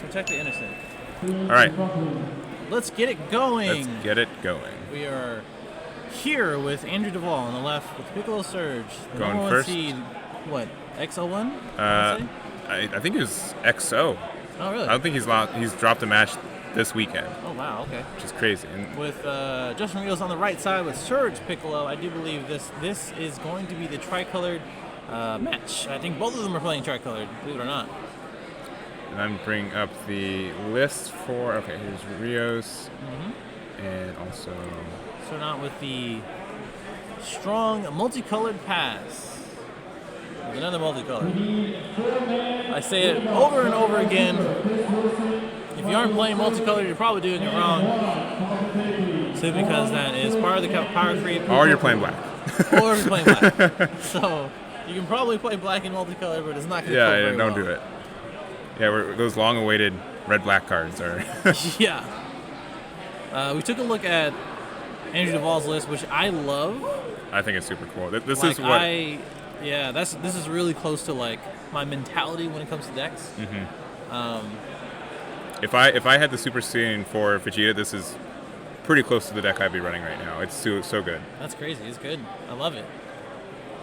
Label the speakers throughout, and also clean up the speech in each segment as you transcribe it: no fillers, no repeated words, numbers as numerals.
Speaker 1: Protect the innocent.
Speaker 2: All right.
Speaker 1: Let's get it going.
Speaker 2: Let's get it going.
Speaker 1: We are here with Andrew Duvall on the left with Piccolo Surge. The
Speaker 2: Going
Speaker 1: number one
Speaker 2: first.
Speaker 1: seed, what, XO1?
Speaker 2: I think it was XO.
Speaker 1: Oh, really?
Speaker 2: I don't think he's dropped a match this weekend,
Speaker 1: Oh, wow, okay.
Speaker 2: which is crazy. And
Speaker 1: With Justin Rios on the right side with Surge Piccolo, I do believe this is going to be the tricolored match. I think both of them are playing tricolored, believe it or not.
Speaker 2: And I'm bringing up the list for, okay, here's Rios, and also,
Speaker 1: Starting out with the strong multicolored pass. With another multicolored. I say it over and over again. If you aren't playing multicolored, you're probably doing it wrong. Simply because that is part of the power creep.
Speaker 2: or you're playing black.
Speaker 1: Or you're playing black. So you can probably play black and multicolored, but it's not going to
Speaker 2: Yeah,
Speaker 1: go very
Speaker 2: don't
Speaker 1: well.
Speaker 2: do it. Yeah, those long-awaited red-black cards are.
Speaker 1: Yeah. We took a look at Andrew Duvall's list, which I love.
Speaker 2: I think it's super cool. This
Speaker 1: Like,
Speaker 2: is what.
Speaker 1: this is really close to like my mentality when it comes to decks.
Speaker 2: If I had the Super Saiyan for Vegeta, this is pretty close to the deck I'd be running right now. It's so good.
Speaker 1: That's crazy. It's good. I love it.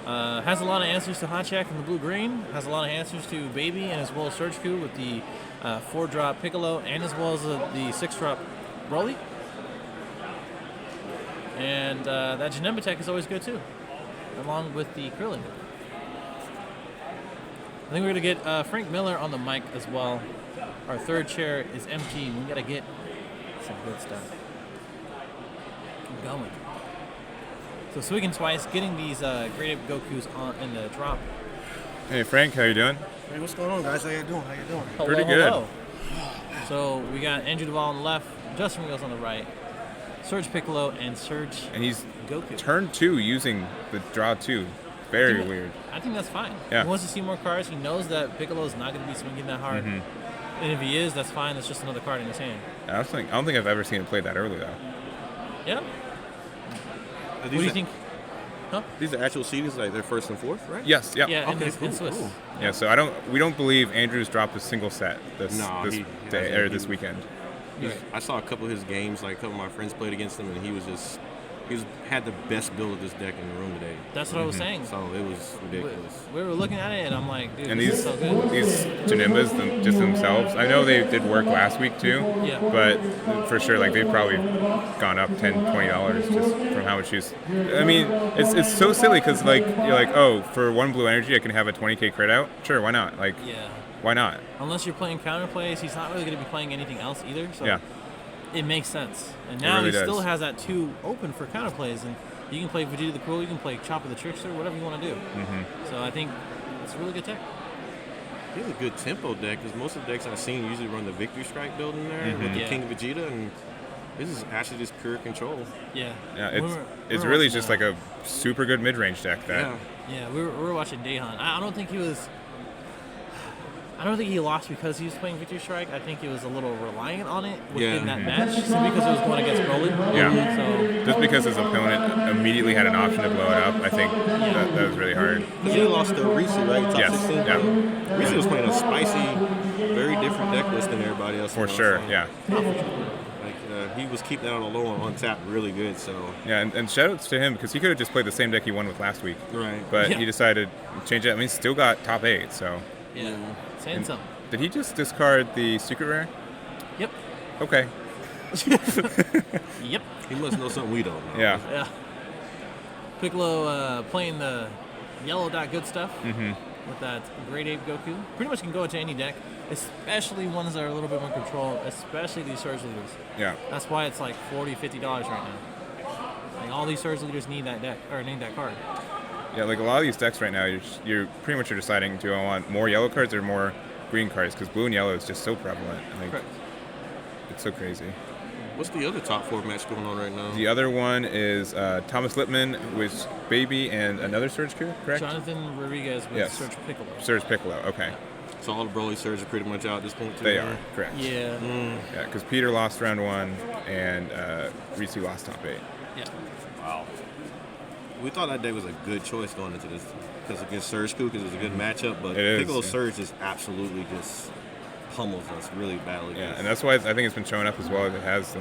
Speaker 1: Has a lot of answers to Hot Check and the blue-green. Has a lot of answers to Baby and as well as Surge Coup with the 4-drop Piccolo and as well as the 6-drop Broly. And that Janemba Tech is always good too, along with the Krillin. I think we're going to get Frank Miller on the mic as well. Our third chair is empty. We got to get some good stuff. Keep going. So Swiggin twice, getting these Great Ape Gokus on in the drop.
Speaker 2: Hey Frank, how you doing?
Speaker 3: Hey, what's going on, guys? How you doing?
Speaker 1: Hello,
Speaker 2: Pretty good.
Speaker 1: hello. So we got Andrew Duvall on the left, Justin Rios on the right, Surge Piccolo, and Surge
Speaker 2: And he's
Speaker 1: Goku.
Speaker 2: turn 2 using the draw 2. Very weird.
Speaker 1: I think that's fine.
Speaker 2: Yeah.
Speaker 1: He wants to see more cards. He knows that Piccolo is not going to be swinging that hard. And if he is, that's fine. That's just another card in his hand.
Speaker 2: I don't think I've ever seen it played that early though.
Speaker 1: Yeah. What do you think? Huh?
Speaker 3: These are actual seedings, like they're first and fourth, right?
Speaker 2: Yes. Yep.
Speaker 1: Yeah,
Speaker 3: Okay,
Speaker 1: in
Speaker 3: cool,
Speaker 1: Swiss.
Speaker 3: cool.
Speaker 2: Yeah. So we don't believe Andrew's dropped a single set this
Speaker 3: No,
Speaker 2: this
Speaker 3: he
Speaker 2: day
Speaker 3: hasn't.
Speaker 2: or this weekend.
Speaker 1: Right.
Speaker 3: I saw a couple of his games, like a couple of my friends played against him, and he had the best build of this deck in the room today.
Speaker 1: That's what I was saying.
Speaker 3: So it was ridiculous.
Speaker 1: We were looking at it, and I'm like, dude,
Speaker 2: And
Speaker 1: this is so good.
Speaker 2: these Janembas just themselves, I know they did work last week too.
Speaker 1: Yeah.
Speaker 2: But for sure, like they've probably gone up $10, $20 just from how much use. I mean, it's so silly because like you're like, oh, for one blue energy, I can have a 20K crit out. Sure, why not? Like,
Speaker 1: Yeah.
Speaker 2: why not?
Speaker 1: Unless you're playing counterplays, he's not really going to be playing anything else either. So
Speaker 2: Yeah.
Speaker 1: it makes sense. And now
Speaker 2: really
Speaker 1: he still
Speaker 2: does.
Speaker 1: has that 2 open for counterplays, and you can play Vegeta the Cruel, you can play Chopper the Trickster, whatever you want to do. So I think it's a really good tech.
Speaker 3: He has a good tempo deck because most of the decks I've seen usually run the Victory Strike build in there with the
Speaker 1: Yeah.
Speaker 3: King Vegeta, and this is actually just pure control.
Speaker 1: Yeah.
Speaker 2: Yeah,
Speaker 1: We
Speaker 2: it's
Speaker 1: were
Speaker 2: really
Speaker 1: watching,
Speaker 2: just like a super good mid-range deck that.
Speaker 3: Yeah.
Speaker 1: Yeah, we were watching Daehan. I don't think he lost because he was playing Victory Strike. I think he was a little reliant on it within that match, simply because it was going against Broly.
Speaker 2: Yeah.
Speaker 1: So
Speaker 2: Just because his opponent immediately had an option to blow it up, I think that was really hard.
Speaker 3: Because he lost to Reese, right? Top
Speaker 2: Yes,
Speaker 3: 16.
Speaker 2: yeah.
Speaker 3: Reese was playing a spicy, very different deck list than everybody else.
Speaker 2: For
Speaker 3: you know,
Speaker 2: sure,
Speaker 3: so,
Speaker 2: yeah.
Speaker 3: Like, he was keeping that on the low and on tap really good, so.
Speaker 2: Yeah, and shoutouts to him because he could have just played the same deck he won with last week.
Speaker 3: Right.
Speaker 2: But
Speaker 1: Yeah.
Speaker 2: he decided to change it. I mean, he's still got top 8, so.
Speaker 1: yeah, saying something.
Speaker 2: Did he just discard the secret rare?
Speaker 1: Yep.
Speaker 2: Okay.
Speaker 1: Yep.
Speaker 3: He must know something we don't know.
Speaker 2: Yeah.
Speaker 1: Yeah. Piccolo playing the yellow dot good stuff with that Great Ape Goku. Pretty much can go into any deck, especially ones that are a little bit more control, especially these Surge Leaders.
Speaker 2: Yeah.
Speaker 1: That's why it's like $40, $50 right now. Like all these Surge Leaders need that deck, or need that card.
Speaker 2: Yeah, like a lot of these decks right now, you're pretty much deciding, do I want more yellow cards or more green cards? Because blue and yellow is just so prevalent. Like,
Speaker 1: Correct.
Speaker 2: it's so crazy.
Speaker 3: What's the other top 4 match going on right now?
Speaker 2: The other one is Thomas Lippman with Baby and another Surge Coup, correct?
Speaker 1: Jonathan Rodriguez with
Speaker 2: Yes.
Speaker 1: Surge Piccolo.
Speaker 2: Surge Piccolo, okay.
Speaker 3: So all the Broly Surge are pretty much out at this point, too.
Speaker 2: They are, correct.
Speaker 1: Yeah.
Speaker 2: Yeah, because Peter lost round 1 and Risu lost top 8.
Speaker 1: Yeah.
Speaker 3: Wow. We thought that day was a good choice going into this because against Surge Coup because it was a good matchup, but
Speaker 2: It is,
Speaker 3: Piccolo
Speaker 2: yeah.
Speaker 3: Surge is absolutely just pummels us really badly.
Speaker 2: Yeah, and that's why I think it's been showing up as well as it has.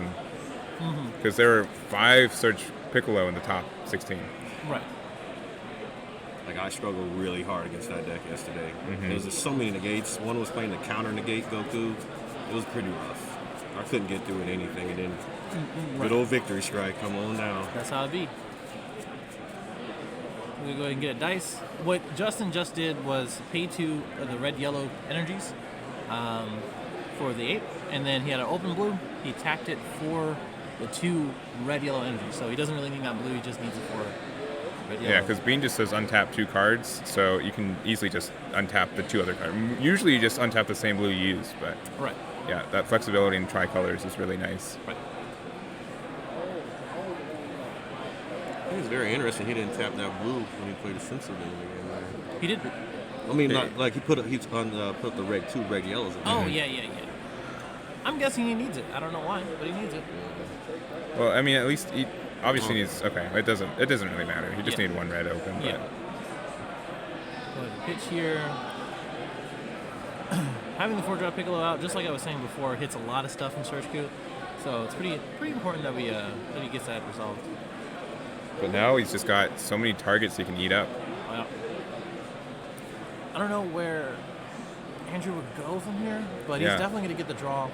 Speaker 2: Because there were 5 Surge Piccolo in the top 16.
Speaker 1: Right.
Speaker 3: Like, I struggled really hard against that deck yesterday.
Speaker 2: Mm-hmm.
Speaker 3: There was just so many negates. One was playing the counter negate Goku. It was pretty rough. I couldn't get through with anything, and then good old victory strike, come on down.
Speaker 1: That's how it be. We're going to go ahead and get a dice. What Justin just did was pay 2 of the red-yellow energies for the 8, and then he had an open blue. He tacked it for the 2 red-yellow energies. So he doesn't really need that blue, he just needs it for red-yellow.
Speaker 2: Yeah, because Bean just says untap 2 cards, so you can easily just untap the 2 other cards. Usually you just untap the same blue you use, but
Speaker 1: Right.
Speaker 2: yeah, that flexibility in tricolors is really nice.
Speaker 1: Right.
Speaker 3: It was very interesting. He didn't tap that blue when he played a Sensor game again. Man.
Speaker 1: He did.
Speaker 3: I mean, not like he put the red 2 red yellows in.
Speaker 1: Oh, yeah. I'm guessing he needs it. I don't know why, but he needs it.
Speaker 2: Well, I mean, at least he obviously needs. Okay, it doesn't really matter. You just
Speaker 1: Yeah.
Speaker 2: need 1 red open. But.
Speaker 1: Yeah. Go ahead and pitch here. Having the 4-drop Piccolo out, just like I was saying before, hits a lot of stuff in Surge Coup. So it's pretty important that he gets that resolved.
Speaker 2: But now he's just got so many targets he can eat up.
Speaker 1: Wow. I don't know where Andrew would go from here, but he's definitely going to get the draw.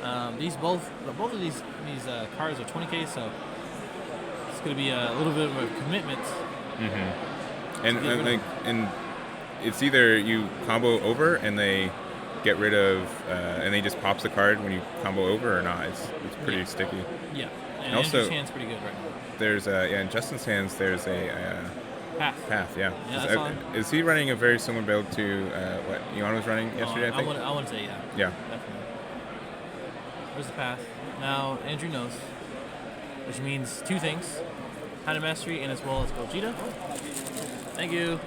Speaker 1: Both of these cards are 20K, so it's going to be a little bit of a commitment.
Speaker 2: Mm-hmm. And it's either you combo over and they get rid of, and they just pops the card when you combo over or not. It's pretty sticky.
Speaker 1: Yeah, and
Speaker 2: also,
Speaker 1: Andrew's hand's pretty good right now.
Speaker 2: There's in Justin's hands there's a path. Yeah.
Speaker 1: That's on.
Speaker 2: Is he running a very similar build to what Iwan was running yesterday? I think.
Speaker 1: I want to say yeah.
Speaker 2: Yeah.
Speaker 1: Definitely. There's the path. Now Andrew knows, which means 2 things: Hana Mastery and as well as Gogeta. Thank you.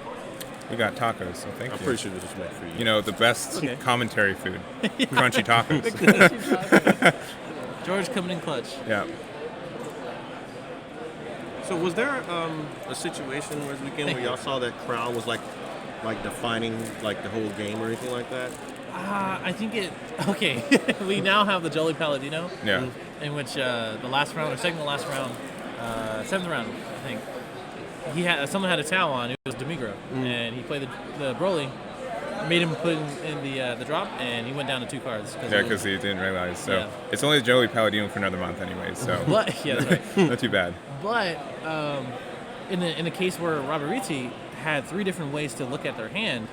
Speaker 2: We got tacos, so thank you.
Speaker 3: I'm pretty sure this was meant for you.
Speaker 2: You know, the best commentary food. Crunchy tacos.
Speaker 1: George coming in clutch.
Speaker 2: Yeah.
Speaker 3: So was there a situation this weekend where y'all saw that crowd was like defining like the whole game or anything like that?
Speaker 1: I think it. Okay, we now have the Jolly Paladino.
Speaker 2: Yeah.
Speaker 1: In which the last round or second to last round, 7th round, I think. Someone had a Tau on. It was Demigro, and he played the Broly, made him put in the drop, and he went down to 2 cards.
Speaker 2: Yeah, because he didn't realize. So it's only the Joey Paladino for another month, anyway. So
Speaker 1: but that's right.
Speaker 2: not too bad.
Speaker 1: But in the case where Robert Rizzi had 3 different ways to look at their hand,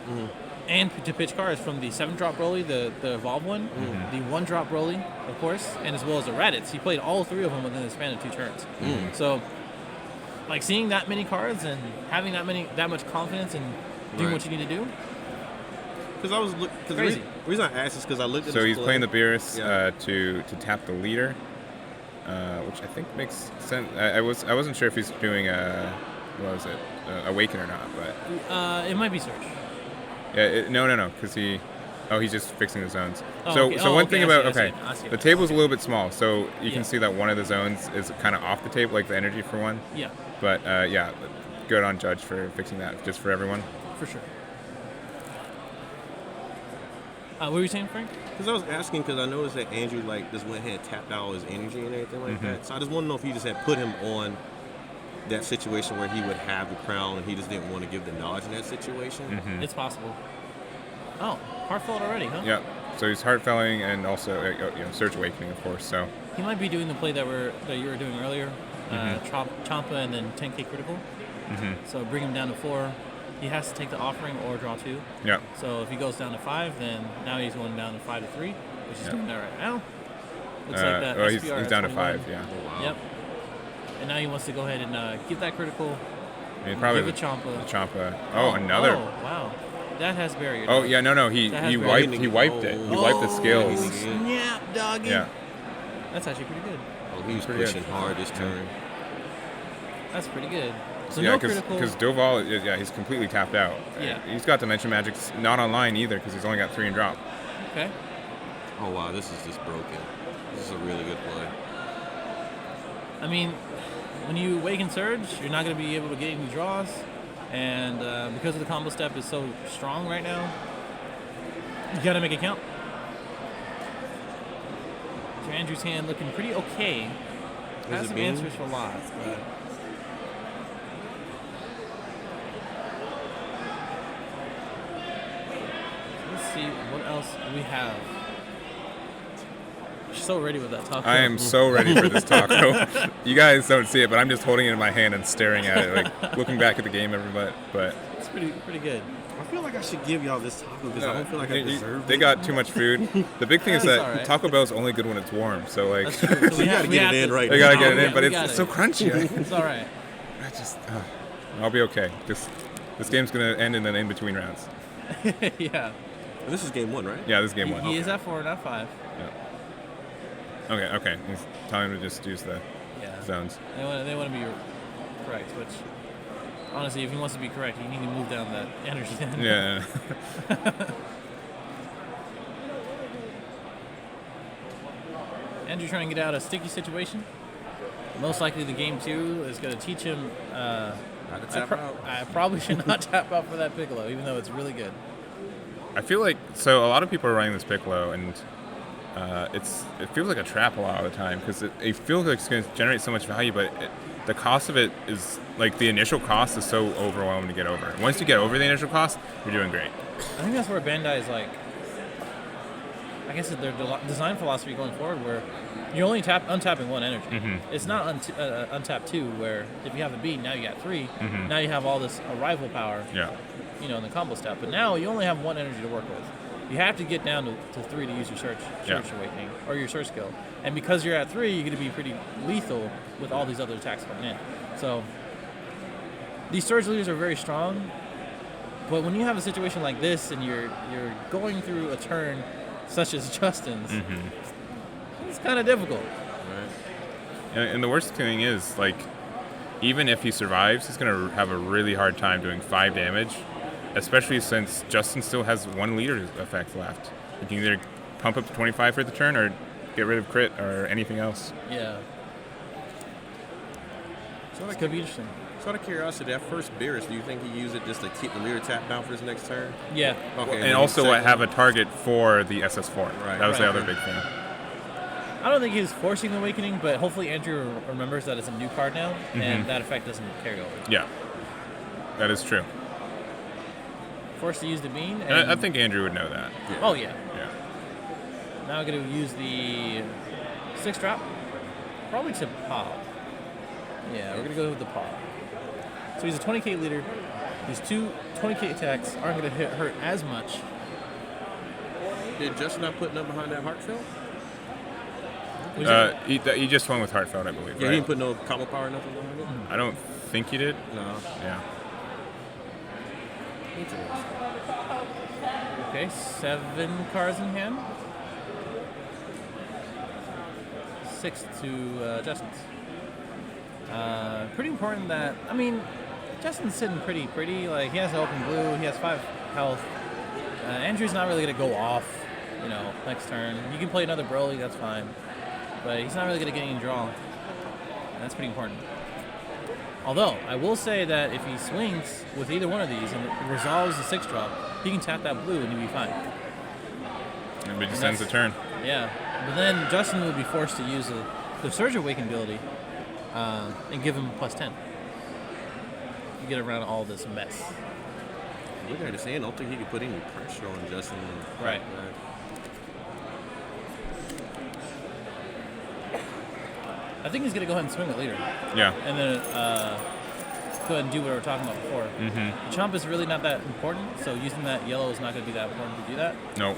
Speaker 1: and to pitch cards from the 7-drop Broly, the Evolve one, the 1-drop Broly, of course, and as well as the Raditz. He played all 3 of them within the span of 2 turns. So, like, seeing that many cards and having that much confidence in doing what you need to do.
Speaker 3: Because I was the reason I asked is because I looked at.
Speaker 2: So he's playing the Beerus
Speaker 3: Yeah.
Speaker 2: to tap the leader, which I think makes sense. I wasn't sure if he's doing Awaken or not, but
Speaker 1: It might be Surge.
Speaker 2: yeah, no, because he's just fixing the zones.
Speaker 1: Oh,
Speaker 2: So
Speaker 1: okay.
Speaker 2: one thing about
Speaker 1: I see.
Speaker 2: the table's a little bit small, so you
Speaker 1: Yeah.
Speaker 2: can see that one of the zones is kind of off the table, like the energy for one.
Speaker 1: Yeah,
Speaker 2: But good on Judge for fixing that just for everyone.
Speaker 1: for sure. What were you saying, Frank?
Speaker 3: Because I was asking because I noticed that Andrew just went ahead and tapped out all his energy and everything like that. So I just want to know if he just had put him on that situation where he would have the crown and he just didn't want to give the knowledge in that situation.
Speaker 1: It's possible. Oh, Heartfelt already, huh?
Speaker 2: Yeah. So he's Heartfelling and also Surge Awakening, of course. So
Speaker 1: He might be doing the play that you were doing earlier, Champa and then 10K critical. So bring him down to 4. He has to take the offering or draw 2.
Speaker 2: yeah.
Speaker 1: So if he goes down to 5, then now he's going down to 5 to 3, which he's doing that right now. Looks like that.
Speaker 2: He's
Speaker 1: SPR
Speaker 2: down to
Speaker 1: 21.
Speaker 2: 5. Yeah.
Speaker 3: Oh, wow.
Speaker 1: Yep. And now he wants to go ahead and get that critical.
Speaker 2: I mean, probably
Speaker 1: Give it Champa.
Speaker 2: Champa. Oh, another.
Speaker 1: Oh, wow. That has barrier.
Speaker 2: Oh yeah, no. He
Speaker 1: That has
Speaker 2: wiped
Speaker 3: barrier.
Speaker 2: he wiped it. He wiped the skills.
Speaker 1: Snap, doggy.
Speaker 2: Yeah.
Speaker 1: That's actually pretty good.
Speaker 3: Oh, he was
Speaker 2: Pretty
Speaker 3: pushing hard this turn.
Speaker 1: That's pretty good. So
Speaker 2: Yeah,
Speaker 1: no critical.
Speaker 2: because Doval, he's completely tapped out.
Speaker 1: Yeah.
Speaker 2: He's got Dimension Magic not online either because he's only got 3 and drop.
Speaker 1: Okay.
Speaker 3: Oh wow, this is just broken. This is a really good play.
Speaker 1: I mean, when you Awaken Surge, you're not going to be able to get any draws. And because of the combo step is so strong right now, you got to make it count. Andrew's hand looking pretty okay. Has
Speaker 3: it
Speaker 1: some
Speaker 3: being?
Speaker 1: answers for lots, but let's see what else we have. You're so ready with that taco.
Speaker 2: I am so ready for this taco. You guys don't see it, but I'm just holding it in my hand and staring at it, like looking back at the game every bit. But
Speaker 1: It's pretty good.
Speaker 3: I feel like I should give y'all this taco because I don't feel like I deserve
Speaker 2: they
Speaker 3: it.
Speaker 2: got too much food. The big thing is
Speaker 1: That's
Speaker 2: that
Speaker 1: all right.
Speaker 2: Taco Bell's only good when it's warm. So like,
Speaker 1: That's true. So
Speaker 3: You gotta
Speaker 1: we
Speaker 3: get
Speaker 1: have
Speaker 3: it in
Speaker 1: to-
Speaker 3: right
Speaker 2: they
Speaker 3: now.
Speaker 2: gotta get it
Speaker 1: Yeah,
Speaker 2: in, but
Speaker 1: we
Speaker 2: it's
Speaker 1: got
Speaker 2: it's
Speaker 1: it.
Speaker 2: so crunchy.
Speaker 1: It's all right.
Speaker 2: I just, I'll be okay. This game's gonna end in an in between rounds.
Speaker 1: Yeah.
Speaker 3: And this is game 1, right?
Speaker 2: Yeah, this is game
Speaker 1: He,
Speaker 2: one.
Speaker 1: he is at 4, not 5.
Speaker 2: Yeah. Okay. He's telling him to just use the
Speaker 1: Yeah.
Speaker 2: zones.
Speaker 1: They want to be correct, which honestly, if he wants to be correct, you need to move down that energy then.
Speaker 2: Yeah.
Speaker 1: Andrew trying to get out of a sticky situation. Most likely the game 2 is going to teach him.
Speaker 3: How to tap out.
Speaker 1: I probably should not tap out for that Piccolo, even though it's really good.
Speaker 2: I feel like so a lot of people are running this Piccolo, and it feels like a trap a lot of the time because it feels like it's going to generate so much value, but the cost of it is like the initial cost is so overwhelming to get over. Once you get over the initial cost, you're doing great.
Speaker 1: I think that's where Bandai is like. I guess their design philosophy going forward, where you're only untapping one energy.
Speaker 2: Mm-hmm.
Speaker 1: It's not untap 2, where if you have a beat, now you got 3.
Speaker 2: Mm-hmm.
Speaker 1: Now you have all this arrival power.
Speaker 2: Yeah.
Speaker 1: In the combo step. But now you only have one energy to work with. You have to get down to 3 to use your Search Awakening or your Search skill. And because you're at 3, you're going to be pretty lethal with all these other attacks coming in. So these Surge leaders are very strong, but when you have a situation like this and you're going through a turn such as Justin's, it's kind of difficult.
Speaker 3: Right.
Speaker 2: And the worst thing is, like, even if he survives, he's going to have a really hard time doing 5 damage, especially since Justin still has 1 leader effect left. You can either pump up to 25 for the turn or get rid of crit or anything else.
Speaker 1: Yeah.
Speaker 3: So
Speaker 1: It's going to be interesting.
Speaker 3: out of curiosity, that first Beerus, do you think he used it just to keep the leader tapped down for his next turn?
Speaker 1: Yeah.
Speaker 3: Okay.
Speaker 2: And
Speaker 3: then
Speaker 2: also
Speaker 3: second-
Speaker 2: have a target for the SS4.
Speaker 3: Right.
Speaker 2: That was the
Speaker 1: Right.
Speaker 2: other big thing.
Speaker 1: I don't think he's forcing the Awakening, but hopefully Andrew remembers that it's a new card now, and that effect doesn't carry over.
Speaker 2: Yeah. That is true.
Speaker 1: Forced to use the Bean.
Speaker 2: And I think Andrew would know that.
Speaker 1: Oh, yeah.
Speaker 2: Yeah.
Speaker 1: Now we're going to use the 6-drop. Probably to pop. Yeah, we're going to go with the pop. So he's a 20k leader. These 2 20k attacks aren't going to hurt as much.
Speaker 3: Did Justin not put nothing behind that heartfelt?
Speaker 2: He just went with Heartfelt, I believe.
Speaker 3: Yeah,
Speaker 2: right?
Speaker 3: he didn't put no combo power or nothing behind it?
Speaker 2: I don't think he did.
Speaker 3: No.
Speaker 2: Yeah.
Speaker 3: Interesting.
Speaker 1: Okay, 7 cards in hand. 6 to Justin's. Pretty important that, I mean, Justin's sitting pretty. Like, he has open blue, he has 5 health. Andrew's not really going to go off, next turn. You can play another Broly, that's fine. But he's not really going to get any draw. And that's pretty important. Although, I will say that if he swings with either one of these and resolves the 6-drop, he can tap that blue and he'll be fine.
Speaker 2: And it just ends the turn.
Speaker 1: Yeah. But then Justin will be forced to use the Surge Awaken ability and give him +10. You get around all this mess.
Speaker 3: Looking at his hand, I don't think he could put any pressure on Justin.
Speaker 1: Right. I think he's going to go ahead and swing it later.
Speaker 2: Yeah.
Speaker 1: And then go ahead and do what we were talking about before. The Chomp is really not that important, so using that yellow is not going to be that important to do that.
Speaker 2: No.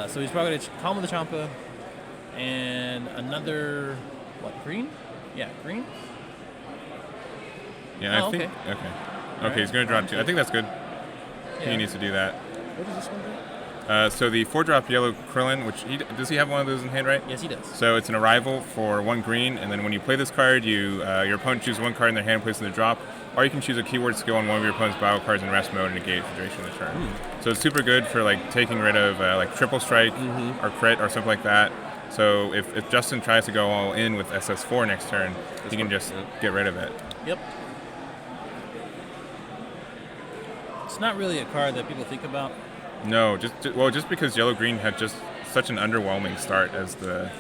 Speaker 1: So he's probably going to combo the Champa and another, green? Yeah, green?
Speaker 2: Yeah,
Speaker 1: Oh,
Speaker 2: I think.
Speaker 1: okay.
Speaker 2: Okay.
Speaker 1: Alright.
Speaker 2: He's going to draw 2. I think that's good.
Speaker 1: Yeah.
Speaker 2: He needs to do that.
Speaker 3: What does this one do?
Speaker 2: So the 4-drop yellow Krillin, which does he have one of those in hand, right?
Speaker 1: Yes, he does.
Speaker 2: So it's an arrival for 1 green, and then when you play this card, your opponent chooses 1 card in their hand, places in the drop, or you can choose a keyword skill on one of your opponent's battle cards in rest mode and negate the duration of the turn. So it's super good for taking rid of triple strike or crit or something like that. So if Justin tries to go all in with SS4 next turn, he can just get rid of it.
Speaker 1: Yep. It's not really a card that people think about.
Speaker 2: No, just because yellow green had just such an underwhelming start as the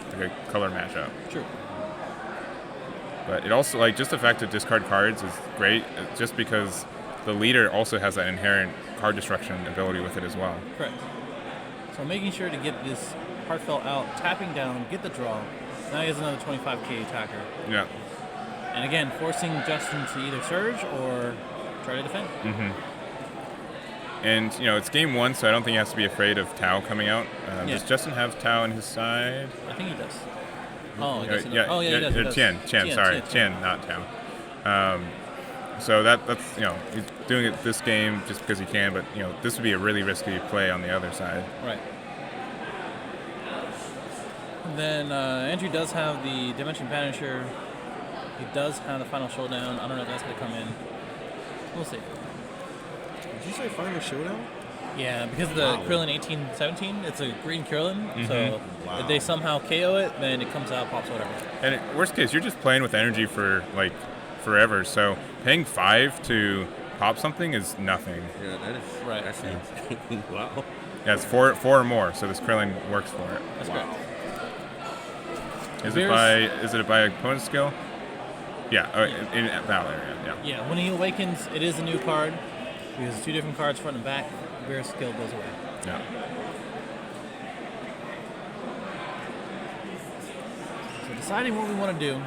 Speaker 2: color matchup.
Speaker 1: True.
Speaker 2: But it also, like, just the fact to discard cards is great, just because the leader also has that inherent card destruction ability with it as well.
Speaker 1: Correct. So making sure to get this Heartfelt out, tapping down, get the draw. Now he has another 25k attacker.
Speaker 2: Yeah.
Speaker 1: And again, forcing Justin to either surge or try to defend.
Speaker 2: And, it's game 1, so I don't think he has to be afraid of Tau coming out. Does Justin have Tau on his side?
Speaker 1: I think he does. Oh, I guess he does.
Speaker 2: Yeah,
Speaker 1: Oh, yeah, he does. He does.
Speaker 2: Tian, not Tau. So that's, he's doing it this game just because he can, but, this would be a really risky play on the other side.
Speaker 1: Right. Then Andrew does have the Dimension Banisher. He does have the Final Showdown. I don't know if that's going to come in. We'll see.
Speaker 3: Did you say Final Showdown?
Speaker 1: Yeah, because of the Krillin 1817, it's a green Krillin, so if they somehow KO it, then it comes out, pops whatever.
Speaker 2: And worst case, you're just playing with energy for, like, forever, so paying 5 to pop something is nothing.
Speaker 3: Yeah, that is
Speaker 1: right.
Speaker 3: That's wow.
Speaker 2: Yeah, it's 4 or more, so this Krillin works for it.
Speaker 1: That's correct.
Speaker 2: Is it by opponent's skill? Yeah, in battle area,
Speaker 1: Yeah, when he awakens, it is a new card. Because 2 different cards front and back, Bear's skill goes away.
Speaker 2: Yeah.
Speaker 1: So deciding what we want to do,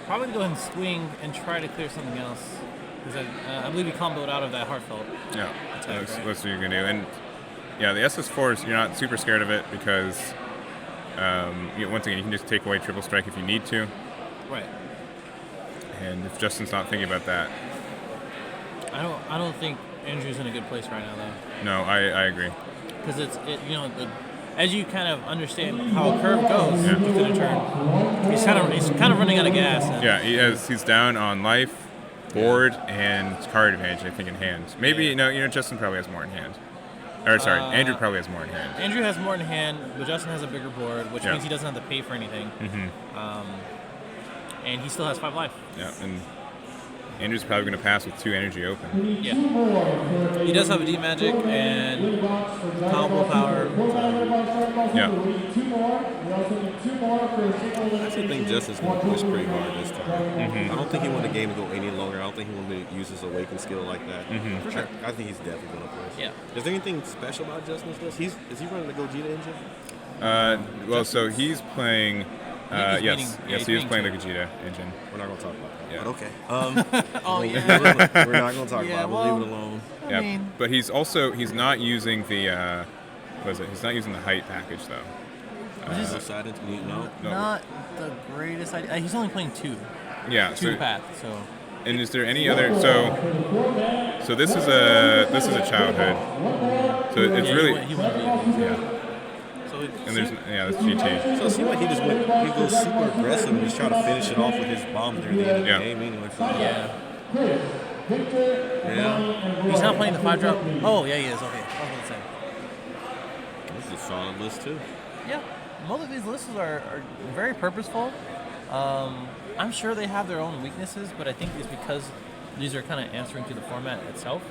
Speaker 1: probably go ahead and swing and try to clear something else. Because I believe he comboed out of that Heartfelt.
Speaker 2: Yeah,
Speaker 1: attack,
Speaker 2: that's what you're going to do. And yeah, the SS4 you're not super scared of it because once again, you can just take away Triple Strike if you need to.
Speaker 1: Right.
Speaker 2: And if Justin's not thinking about that.
Speaker 1: I don't think Andrew's in a good place right now, though.
Speaker 2: No, I agree.
Speaker 1: Because as you kind of understand how a curve goes within a turn, he's kind of running out of gas.
Speaker 2: He's down on life, board, and card advantage, I think, in hand. Maybe Justin probably has more in hand. Or sorry, Andrew probably has more in hand.
Speaker 1: Andrew has more in hand, but Justin has a bigger board, which means he doesn't have to pay for anything. And he still has 5 life.
Speaker 2: Yeah, and Andrew's probably going to pass with 2 energy open.
Speaker 1: Yeah. He does have a deep magic and combo power.
Speaker 2: Yeah.
Speaker 3: I actually think Justin's going to push pretty hard this time. I don't think he wanted the game to go any longer. I don't think he wanted to use his awaken skill like that.
Speaker 1: For sure.
Speaker 3: I think he's definitely going to push.
Speaker 1: Yeah.
Speaker 3: Is there anything special about Justin's list? Is he running the Gogeta engine?
Speaker 2: So he's playing. Yes, he is playing the
Speaker 1: 2.
Speaker 2: Gogeta engine.
Speaker 3: We're not going to talk about that.
Speaker 2: Yeah.
Speaker 3: But okay.
Speaker 1: Oh, yeah.
Speaker 3: We're not going to talk about it. We'll leave it alone.
Speaker 1: I mean,
Speaker 2: But he's not using the he's not using the height package though.
Speaker 3: Decided to no.
Speaker 1: not the greatest idea. He's only playing 2.
Speaker 2: Yeah.
Speaker 1: 2 path, so.
Speaker 2: And is there any other? So this is a childhood. So it's really.
Speaker 1: He went
Speaker 2: Yeah. And that's GT.
Speaker 3: So it seemed like he goes super aggressive and just try to finish it off with his bomb near the end of the game anyway.
Speaker 1: Yeah. He's not playing the 5-drop. Oh, yeah, he is. Okay. I was going to say.
Speaker 3: This is a solid list, too.
Speaker 1: Yeah. Most of these lists are very purposeful. I'm sure they have their own weaknesses, but I think it's because these are kind of answering to the format itself.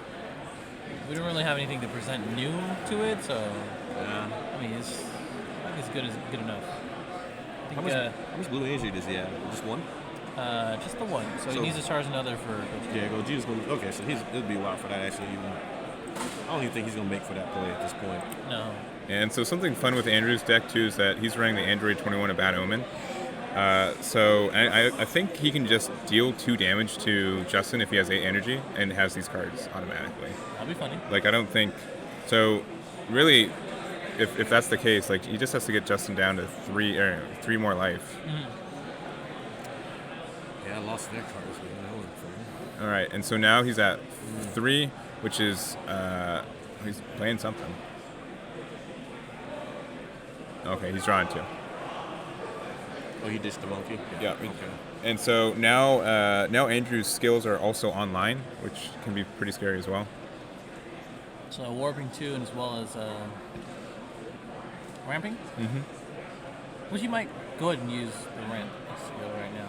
Speaker 1: We don't really have anything to present new to it, so I mean, I think it's good enough. I think,
Speaker 3: how much blue energy does he have? Just one?
Speaker 1: Just the one. So he needs to charge another for.
Speaker 3: Yeah, Gogeta's going to. Okay, so it'll be wild for that actually. I don't even think he's going to make for that play at this point.
Speaker 1: No.
Speaker 2: And so something fun with Andrew's deck too is that he's running the Android 21 of Bad Omen. So I think he can just deal 2 damage to Justin if he has 8 energy and has these cards automatically.
Speaker 1: That'll be funny.
Speaker 2: Like I don't think so. Really, if that's the case, like he just has to get Justin down to 3 more life.
Speaker 3: Yeah, I lost that card.
Speaker 2: All right, and so now he's at 3, which is he's playing something. Okay, he's drawing 2.
Speaker 3: Oh, he ditched the monkey?
Speaker 2: Yeah.
Speaker 3: Okay.
Speaker 2: And so now Andrew's skills are also online, which can be pretty scary as well.
Speaker 1: So warping 2 and as well as ramping? Which you might go ahead and use the ramp skill right now.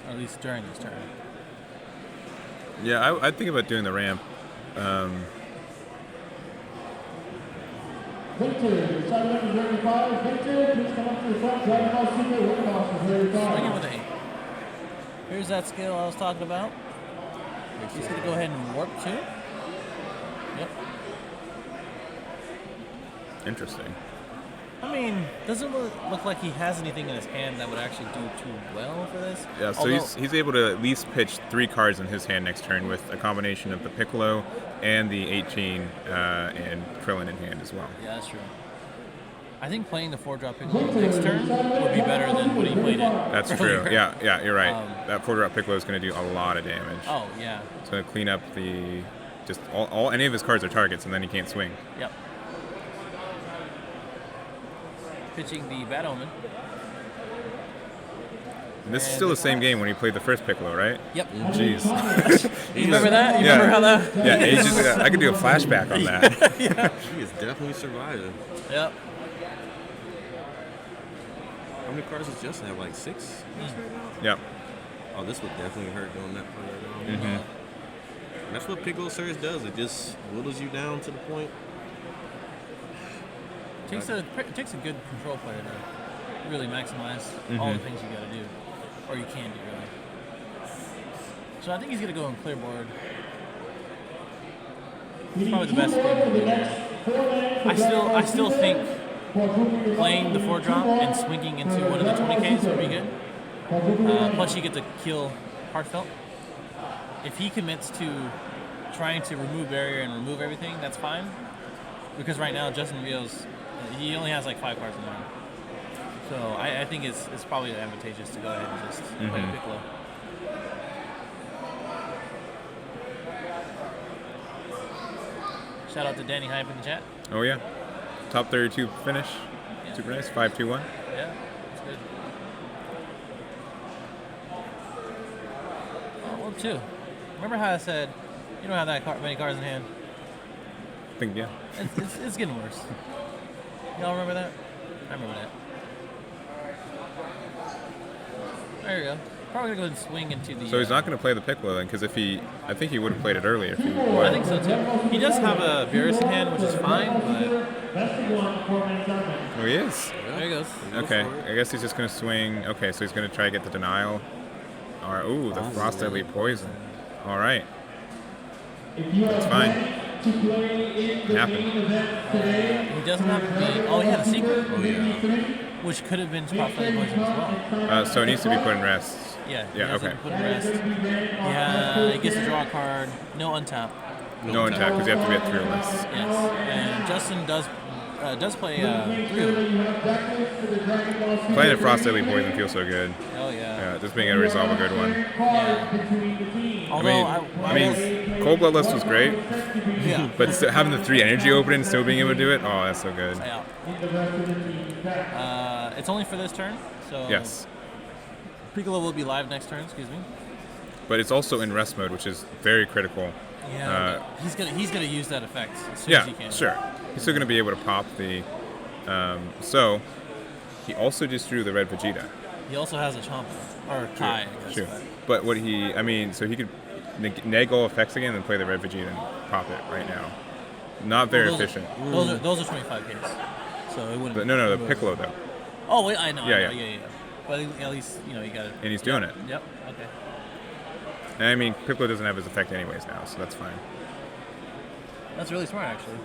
Speaker 1: Or at least during this turn.
Speaker 2: Yeah, I'd think about doing the ramp.
Speaker 4: Victor, side number 35. Victor, please come up to the front. Dragon Ball Super Win Box is 35.
Speaker 1: Swinging with 8. Here's that skill I was talking about. He's going to go ahead and warp 2. Yep.
Speaker 2: Interesting.
Speaker 1: I mean, doesn't look like he has anything in his hand that would actually do too well for this.
Speaker 2: Yeah, so he's able to at least pitch 3 cards in his hand next turn with a combination of the Piccolo and the 18 and Krillin in hand as well.
Speaker 1: Yeah, that's true. I think playing the 4-drop Piccolo next turn would be better than when he played it.
Speaker 2: That's
Speaker 1: earlier.
Speaker 2: true. Yeah, you're right. That 4-drop Piccolo is going to do a lot of damage.
Speaker 1: Oh, yeah.
Speaker 2: It's going to clean up the just all any of his cards are targets, and then he can't swing.
Speaker 1: Yep. Pitching the Bad Omen.
Speaker 2: And this is still the same game when he played the first Piccolo, right?
Speaker 1: Yep.
Speaker 2: Jeez.
Speaker 1: You remember that? You remember how that?
Speaker 2: Yeah, ages ago. I could do a flashback on that.
Speaker 1: Yeah.
Speaker 3: He is definitely surviving.
Speaker 1: Yep.
Speaker 3: How many cards does Justin have? Like 6?
Speaker 2: Yep.
Speaker 3: Oh, this would definitely hurt doing that part.
Speaker 2: Mm-hmm.
Speaker 3: And that's what Piccolo Surge does. It just whittles you down to the point.
Speaker 1: Takes a good control player to really maximize all the things you got to do, or you can do really. So I think he's gonna go on clear board. It's probably the best thing to do. I still think playing the 4-drop and swinging into one of the 20Ks would be good. Plus you get to kill Heartfelt. If he commits to trying to remove barrier and remove everything, that's fine. Because right now Justin Rios, he only has like 5 cards in hand. So I think it's probably advantageous to go ahead and just play Piccolo. Shout out to Danny Hype in the chat.
Speaker 2: Oh yeah. Top 32 finish.
Speaker 1: Yeah.
Speaker 2: Super nice. 5-2-1.
Speaker 1: Yeah, that's good. Well, 2. Remember how I said you don't have that many cards in hand?
Speaker 2: I think yeah.
Speaker 1: It's getting worse. Y'all remember that? I remember that. There you go. Probably gonna go and swing into the.
Speaker 2: So he's not going to play the Piccolo then, because I think he would have played it earlier if he would.
Speaker 1: I think so too. He does have a Beerus in hand, which is fine, but.
Speaker 2: Oh, he is.
Speaker 1: There he goes.
Speaker 2: Okay, I guess he's just going to swing. Okay, so he's going to try to get the denial. All right. Ooh, the Frost Deadly Poison. All right. That's fine. Happened.
Speaker 1: He doesn't have the. Oh, he had a secret.
Speaker 3: Oh, yeah.
Speaker 1: Which could have been Frost Deadly Poison as well.
Speaker 2: So it needs to be put in rest.
Speaker 1: Yeah.
Speaker 2: Yeah. Okay.
Speaker 1: Put in rest. Yeah. He gets to draw a card. No untap.
Speaker 2: No untap because you have to be at 3 or less.
Speaker 1: Yes. And Justin does play 3.
Speaker 2: Playing a Frost Deadly Poison feels so good.
Speaker 1: Oh yeah.
Speaker 2: Yeah, just being able to resolve a good one.
Speaker 1: Yeah. Although
Speaker 2: I mean, Cold Bloodlust was great,
Speaker 1: yeah.
Speaker 2: but still, having the 3 energy open and still being able to do it, oh, that's so good.
Speaker 1: Yeah. It's only for this turn, so
Speaker 2: Yes,
Speaker 1: Piccolo will be live next turn. Excuse me.
Speaker 2: but it's also in rest mode, which is very critical.
Speaker 1: Yeah. He's gonna use that effect as soon as he
Speaker 2: Yeah,
Speaker 1: can.
Speaker 2: sure. He's still going to be able to pop the. So, he also just drew the red Vegeta.
Speaker 1: He also has a Champa or Kai. I guess,
Speaker 2: Sure.
Speaker 1: but-
Speaker 2: But so he could neg all effects again and play the red Vegeta and pop it right now. Not very efficient.
Speaker 1: Those are 25Ks. So it wouldn't.
Speaker 2: But no, the Piccolo though.
Speaker 1: Oh wait, I know.
Speaker 2: Yeah.
Speaker 1: But at least you got it.
Speaker 2: And he's doing it.
Speaker 1: Yep. Okay.
Speaker 2: And I mean, Piccolo doesn't have his effect anyways now, so that's fine.
Speaker 1: That's really smart actually.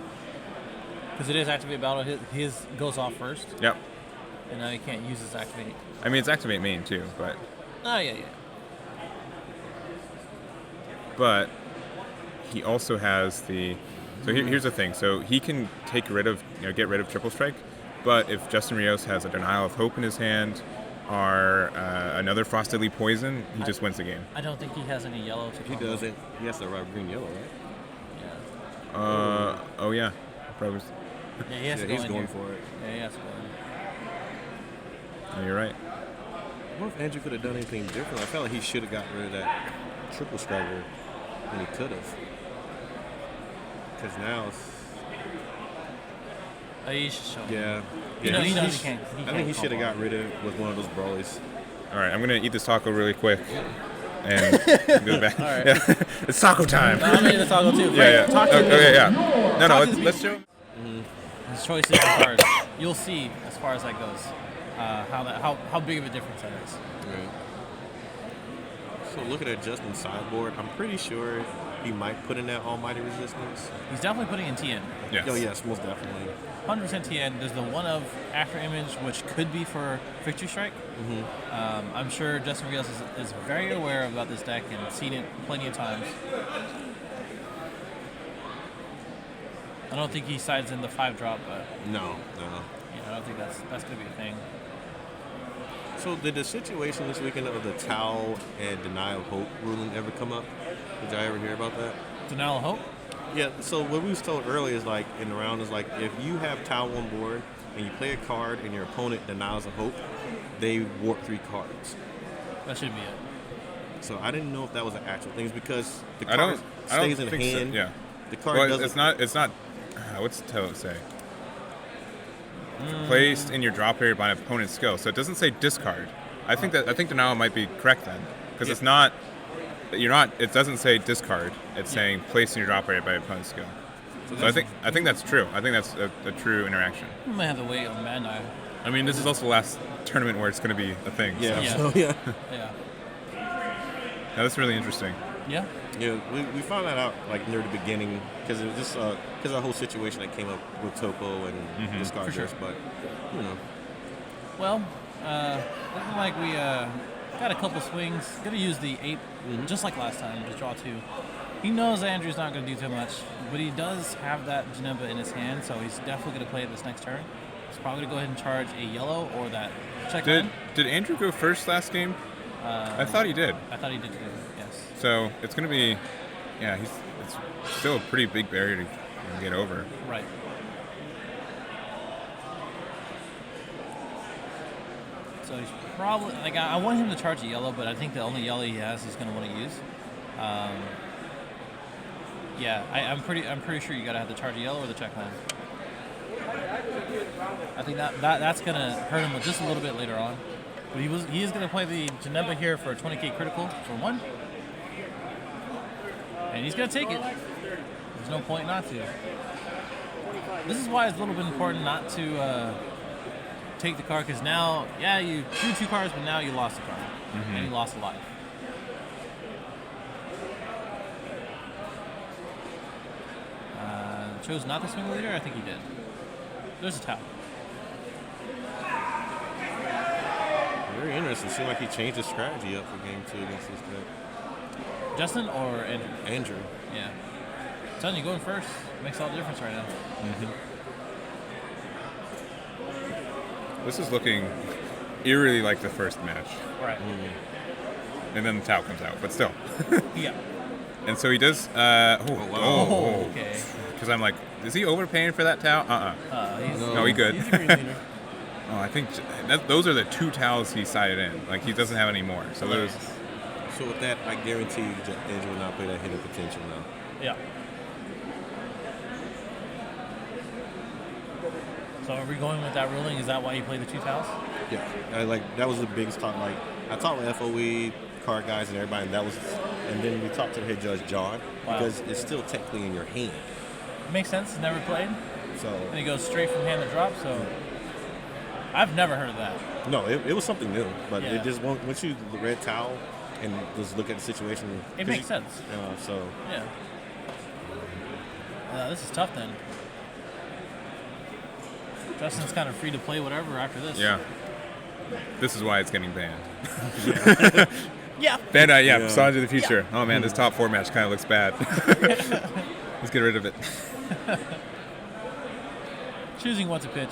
Speaker 1: Because it is activate battle. His goes off first,
Speaker 2: Yep.
Speaker 1: and now he can't use his activate.
Speaker 2: I mean, it's activate main too, but
Speaker 1: Oh yeah.
Speaker 2: but he also has the. So here's the thing. So he can get rid of Triple Strike, but if Justin Rios has a Denial of Hope in his hand, or another Frost Deadly Poison, he just wins the game.
Speaker 1: I don't think he has any yellow to
Speaker 3: He
Speaker 1: combo.
Speaker 3: doesn't. He has to ride green yellow, right?
Speaker 1: Yeah.
Speaker 2: Oh yeah. Probably.
Speaker 1: Yeah, he has to go
Speaker 3: he's
Speaker 1: in
Speaker 3: going
Speaker 1: here.
Speaker 3: for it.
Speaker 1: Yeah, he has to go in.
Speaker 2: You're right.
Speaker 3: I wonder if Andrew could have done anything different. I felt like he should have got rid of that triple striker when he could have. Because now it's...
Speaker 1: Oh, you should show him.
Speaker 3: Yeah.
Speaker 1: He knows he can't.
Speaker 3: I think he should have got rid of it with one of those brawlies.
Speaker 2: All right, I'm gonna eat this taco really quick, and go back.
Speaker 1: All right.
Speaker 2: Yeah. It's taco time.
Speaker 1: I'm eating the taco too.
Speaker 2: Yeah.
Speaker 1: Talk to
Speaker 2: Okay,
Speaker 1: him.
Speaker 2: yeah. No,
Speaker 1: Talk to
Speaker 2: let's show.
Speaker 1: He's his choices and cards, you'll see as far as that goes how big of a difference that is.
Speaker 3: Right. So looking at Justin's sideboard, I'm pretty sure he might put in that Almighty Resistance.
Speaker 1: He's definitely putting in TN.
Speaker 2: Yes.
Speaker 3: Oh yes, most definitely.
Speaker 1: 100% TN. There's the one of After Image, which could be for Victory Strike. I'm sure Justin Rios is very aware about this deck and seen it plenty of times. I don't think he sides in the 5-drop, but
Speaker 3: No.
Speaker 1: I don't think that's going to be a thing.
Speaker 3: So did the situation this weekend of the Tau and Denial of Hope ruling ever come up? Did y'all ever hear about that?
Speaker 1: Denial of Hope?
Speaker 3: Yeah, so what we was told earlier is like in the round is like if you have Tau on board and you play a card and your opponent denies a hope, they warp 3 cards.
Speaker 1: That should be it.
Speaker 3: So I didn't know if that was an actual thing because the
Speaker 2: I
Speaker 3: card
Speaker 2: don't
Speaker 3: stays in
Speaker 2: think
Speaker 3: hand.
Speaker 2: so. Yeah.
Speaker 3: The card
Speaker 2: Well,
Speaker 3: doesn't.
Speaker 2: it's not. What's the toe say? Placed in your drop area by an opponent's skill. So it doesn't say discard. I think denial might be correct then, because it's not. You're not. It doesn't say discard. It's saying placed in your drop area by an opponent's skill. So I think that's true. I think that's a true interaction.
Speaker 1: We might have to wait on Bandai.
Speaker 2: I mean, this is also the last tournament where it's going to be a thing.
Speaker 3: Yeah.
Speaker 2: So.
Speaker 3: So, yeah.
Speaker 1: Yeah.
Speaker 2: Now, that's really interesting.
Speaker 1: Yeah.
Speaker 3: Yeah, we found that out like near the beginning because it was just because the whole situation that came up with Topo and discard
Speaker 1: For sure.
Speaker 3: disc, but you know.
Speaker 1: Well, looking like we got a couple swings. Gonna use the 8, just like last time, just draw 2. He knows Andrew's not gonna do too much, but he does have that Janemba in his hand, so he's definitely gonna play it this next turn. He's probably gonna go ahead and charge a yellow or that check
Speaker 2: Did
Speaker 1: line.
Speaker 2: Did Andrew go first last game? I thought he did.
Speaker 1: I thought he did too, yes.
Speaker 2: So it's going to be, it's still a pretty big barrier to get over.
Speaker 1: Right. So he's probably, like, I want him to charge a yellow, but I think the only yellow he has he's going to want to use. I'm pretty sure you got to have the charge a yellow or the check line. I think that's going to hurt him just a little bit later on. But he is going to play the Janemba here for a 20k critical for 1. And he's going to take it. There's no point not to. This is why it's a little bit important not to take the card, because now, you drew 2 cards, but now you lost a card. And you lost a life. Chose not to swing the leader? I think he did. There's a towel.
Speaker 3: Very interesting. Seemed like he changed his strategy up for game 2 against this deck.
Speaker 1: Justin or Andrew?
Speaker 3: Andrew.
Speaker 1: Yeah. I'm telling you, going first makes all the difference right now.
Speaker 2: This is looking eerily like the first match.
Speaker 1: Right.
Speaker 2: And then the Tau comes out, but still.
Speaker 1: Yeah.
Speaker 2: And so he does,
Speaker 1: Oh, okay.
Speaker 2: Because I'm like, is he overpaying for that Tau? No, he good.
Speaker 1: He's a green leader.
Speaker 2: Oh, I think those are the 2 Taus he sided in. Like, he doesn't have any more. So those.
Speaker 3: So with that, I guarantee you Andrew will not play that hidden potential now.
Speaker 1: Yeah. So are we going with that ruling? Is that why you play the 2 towels?
Speaker 3: Yeah. That was the biggest talk. Like I talked with FOE, card guys, and everybody, and then we talked to the head judge John because it's still technically in your hand.
Speaker 1: Makes sense. Never played.
Speaker 3: So
Speaker 1: And he goes straight from hand to drop. So I've never heard of that.
Speaker 3: no, it was something new, but
Speaker 1: Yeah.
Speaker 3: it just once you read Towel and just look at the situation,
Speaker 1: It makes sense.
Speaker 3: So
Speaker 1: Yeah. This is tough then. Justin's kind of free to play whatever after this.
Speaker 2: Yeah. This is why it's getting banned.
Speaker 1: Yeah.
Speaker 2: Bandai,
Speaker 3: Yeah.
Speaker 2: Sanji of the future. Oh man, this top 4 match kind of looks bad. Let's get rid of it.
Speaker 1: Choosing what to pitch.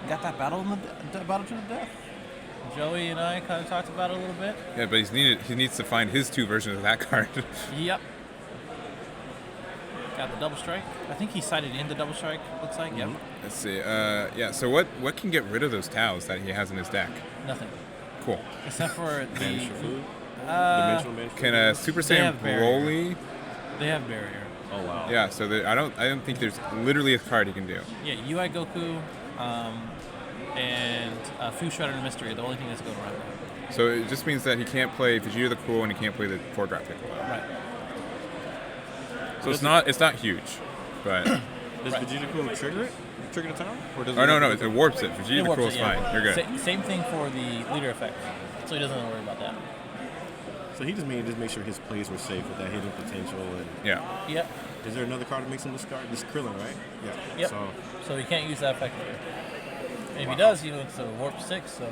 Speaker 1: Got that battle battle to the death. Joey and I kind of talked about it a little bit.
Speaker 2: Yeah, but he needs to find his 2 versions of that card.
Speaker 1: Yep. Got the double strike. I think he sided in the double strike, looks like. Yep.
Speaker 2: Let's see. So what can get rid of those Taus that he has in his deck?
Speaker 1: Nothing.
Speaker 2: Cool.
Speaker 1: Except for the...
Speaker 3: Dimensional Dimensional
Speaker 2: Can a Super
Speaker 1: They
Speaker 2: Saiyan
Speaker 1: have barrier.
Speaker 2: Broly?
Speaker 1: They have barrier.
Speaker 3: Oh wow.
Speaker 2: Yeah. So I don't think there's literally a card he can do.
Speaker 1: Yeah, UI Goku, and Fu Shredder and Mystery are the only thing that's going around.
Speaker 2: So it just means that he can't play Vegeta the Cool and he can't play the 4-drop Piccolo.
Speaker 1: Right.
Speaker 2: So it's not huge, but
Speaker 3: Does Vegeta Cool trigger it? trigger the tower? Or does
Speaker 2: Oh, no, it warps it. For G,
Speaker 1: It
Speaker 2: the
Speaker 1: warps
Speaker 2: cool's
Speaker 1: it, yeah.
Speaker 2: fine. You're good.
Speaker 1: Same thing for the leader effect, so he doesn't have to worry about that.
Speaker 3: So he just make sure his plays were safe with that hidden potential. And
Speaker 2: Yeah.
Speaker 1: Yep.
Speaker 3: is there another card that makes him discard? This Krillin, right? Yeah.
Speaker 1: Yep. So he can't use that effect. And if he does, he goes to warp 6. So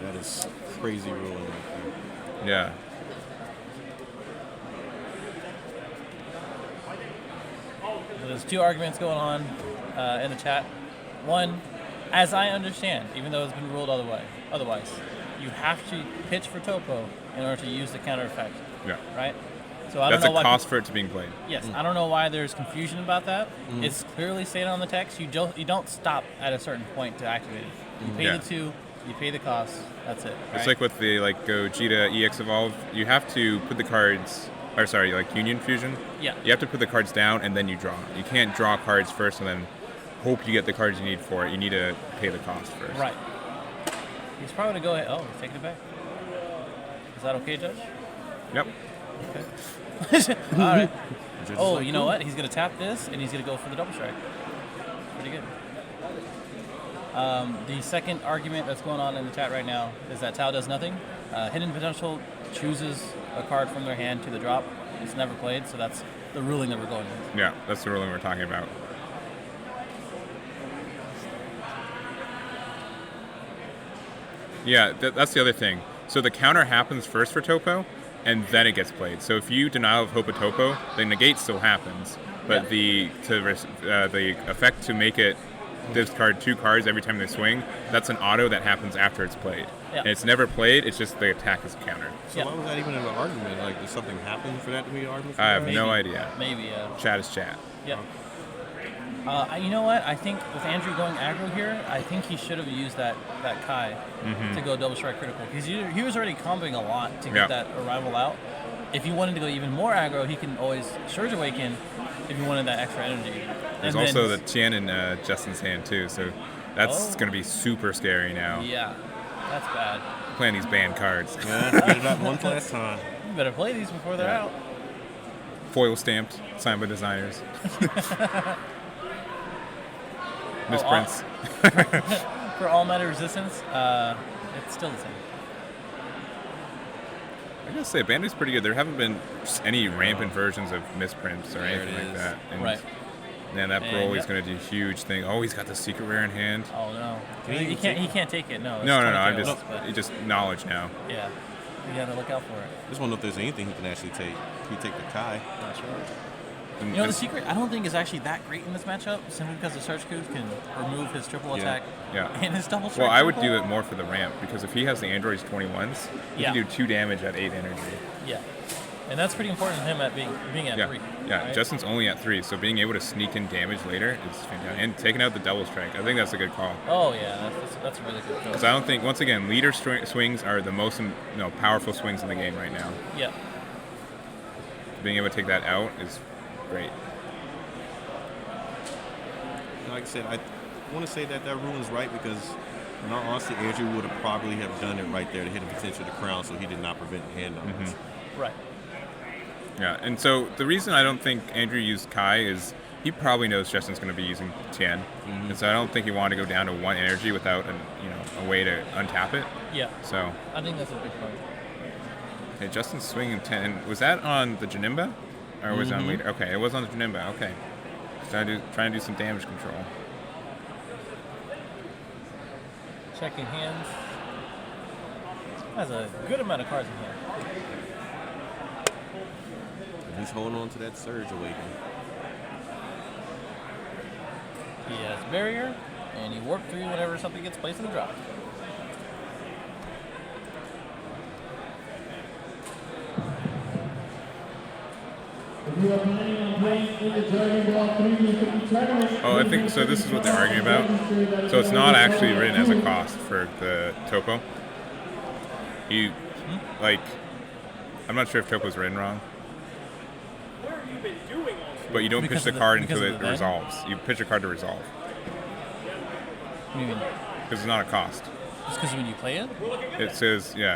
Speaker 3: That is crazy ruling right there.
Speaker 2: Yeah.
Speaker 1: So there's 2 arguments going on in the chat. One, as I understand, even though it's been ruled otherwise, you have to pitch for Topo in order to use the counter effect.
Speaker 2: Yeah.
Speaker 1: Right? So I don't
Speaker 2: That's
Speaker 1: know
Speaker 2: a
Speaker 1: why
Speaker 2: cost for it to being played.
Speaker 1: Yes, I don't know why there's confusion about that. It's clearly stated on the text. You don't stop at a certain point to activate it. You pay
Speaker 2: Yeah.
Speaker 1: the 2, you pay the cost. That's it.
Speaker 2: It's
Speaker 1: right?
Speaker 2: like with the Gogeta EX Evolve, you have to put the cards, like Union Fusion.
Speaker 1: Yeah.
Speaker 2: You have to put the cards down and then you draw. You can't draw cards first and then hope you get the cards you need for it. You need to pay the cost first.
Speaker 1: Right. He's probably going to go ahead. Oh, he's taking it back. Is that okay, Judge?
Speaker 2: Yep.
Speaker 1: All right.
Speaker 3: Judges
Speaker 1: Oh,
Speaker 3: like,
Speaker 1: you know
Speaker 3: cool.
Speaker 1: what? He's going to tap this, and he's going to go for the double strike. Pretty good. The second argument that's going on in the chat right now is that Tao does nothing. Hidden Potential chooses a card from their hand to the drop. It's never played, so that's the ruling that we're going with.
Speaker 2: Yeah, that's the ruling we're talking about. Yeah, that's the other thing. So the counter happens first for Topo, and then it gets played. So if you denial of Hope a Topo, the negate still happens, but the effect to make it discard 2 cards every time they swing, that's an auto that happens after it's played.
Speaker 1: Yeah.
Speaker 2: And it's never played, it's just the attack is countered.
Speaker 3: So why was that even an argument? Like, did something happen for that to be an argument? For
Speaker 2: I have
Speaker 3: that?
Speaker 2: no idea.
Speaker 1: Maybe,
Speaker 2: Chat is chat.
Speaker 1: yeah. You know what? I think with Andrew going aggro here, I think he should have used that Kai to go double strike critical. Because he was already comboing a lot to get that arrival out. If he wanted to go even more aggro, he can always Surge Awaken if he wanted that extra energy.
Speaker 2: There's
Speaker 1: And
Speaker 2: also the
Speaker 1: then-
Speaker 2: Tien in Justin's hand too, so that's going to be super scary now.
Speaker 1: Yeah, that's bad.
Speaker 2: Playing these banned cards.
Speaker 3: Yeah, get it out one last time.
Speaker 1: You better play these before they're out.
Speaker 2: Foil stamped, signed by designers.
Speaker 1: Oh,
Speaker 2: Misprints.
Speaker 1: For all matter resistance, it's still the same.
Speaker 2: I gotta say, Bandit's pretty good. There haven't been just any rampant versions of misprints or
Speaker 3: There
Speaker 2: anything
Speaker 3: it
Speaker 2: like
Speaker 3: is.
Speaker 2: that. And
Speaker 1: Right.
Speaker 2: Man, that
Speaker 1: And,
Speaker 2: Broly's
Speaker 1: yep.
Speaker 2: gonna do a huge thing. Oh, he's got the secret rare in hand.
Speaker 1: Oh no,
Speaker 3: Can he
Speaker 1: he
Speaker 3: even
Speaker 1: can't.
Speaker 3: take
Speaker 1: He can't take it. No. it's
Speaker 2: No,
Speaker 1: 20
Speaker 2: I'm
Speaker 1: KOs,
Speaker 2: just
Speaker 1: but
Speaker 2: it's just knowledge now.
Speaker 1: yeah, you gotta look out for it.
Speaker 3: Just want to know if there's anything he can actually take. Can he take the Kai?
Speaker 1: Not sure.
Speaker 2: And-
Speaker 1: You know, the
Speaker 2: and-
Speaker 1: secret I don't think is actually that great in this matchup, simply because the Search Coup can remove his triple
Speaker 3: Yeah.
Speaker 1: attack
Speaker 2: Yeah.
Speaker 1: and his double strike.
Speaker 2: Well, I would
Speaker 1: triple.
Speaker 2: do it more for the ramp because if he has the androids 21s, he
Speaker 1: Yeah.
Speaker 2: can do 2 damage at 8 energy.
Speaker 1: Yeah, and that's pretty important to him at being at
Speaker 2: Yeah,
Speaker 1: 3.
Speaker 2: yeah.
Speaker 1: right?
Speaker 2: Justin's only at 3, so being able to sneak in damage later is fantastic. And taking out the double strike, I think that's a good call.
Speaker 1: Oh yeah, that's a really good
Speaker 2: Because
Speaker 1: choice.
Speaker 2: I don't think, once again, leader swings are the most powerful swings in the game right now.
Speaker 1: Yeah,
Speaker 2: Being able to take that out is great.
Speaker 3: Like I said, I want to say that ruling is right because, in all honesty, Andrew would have probably have done it right there to hit a potential to crown, so he did not prevent hand knowledge.
Speaker 1: right.
Speaker 2: Yeah, and so the reason I don't think Andrew used Kai is he probably knows Justin's going to be using Tien, and so I don't think he wanted to go down to 1 energy without a way to untap it.
Speaker 1: Yeah,
Speaker 2: So,
Speaker 1: I think that's a big part.
Speaker 2: okay, Justin's swinging 10. And was that on the Janemba? Or was it on leader? Okay, it was on the Janemba. Okay. Trying to do some damage control.
Speaker 1: Checking hands. Has a good amount of cards in hand.
Speaker 3: And he's holding on to that Surge Awaken.
Speaker 1: He has barrier, and he warp 3 whenever something gets placed in the drop.
Speaker 4: If you are planning on playing in the Dragon Ball 3 tournament,
Speaker 2: Oh, I think so. This is what they're arguing about. So it's not actually written as a cost for the Topo. You, I'm not sure if Topo's written wrong. But you don't
Speaker 1: Because
Speaker 2: pitch the
Speaker 1: of the-
Speaker 2: card
Speaker 1: because
Speaker 2: until
Speaker 1: of
Speaker 2: it
Speaker 1: the event?
Speaker 2: resolves. You pitch a card to resolve
Speaker 1: What do you mean?
Speaker 2: because it's not a cost.
Speaker 1: Just because when you play it?
Speaker 2: It says, yeah.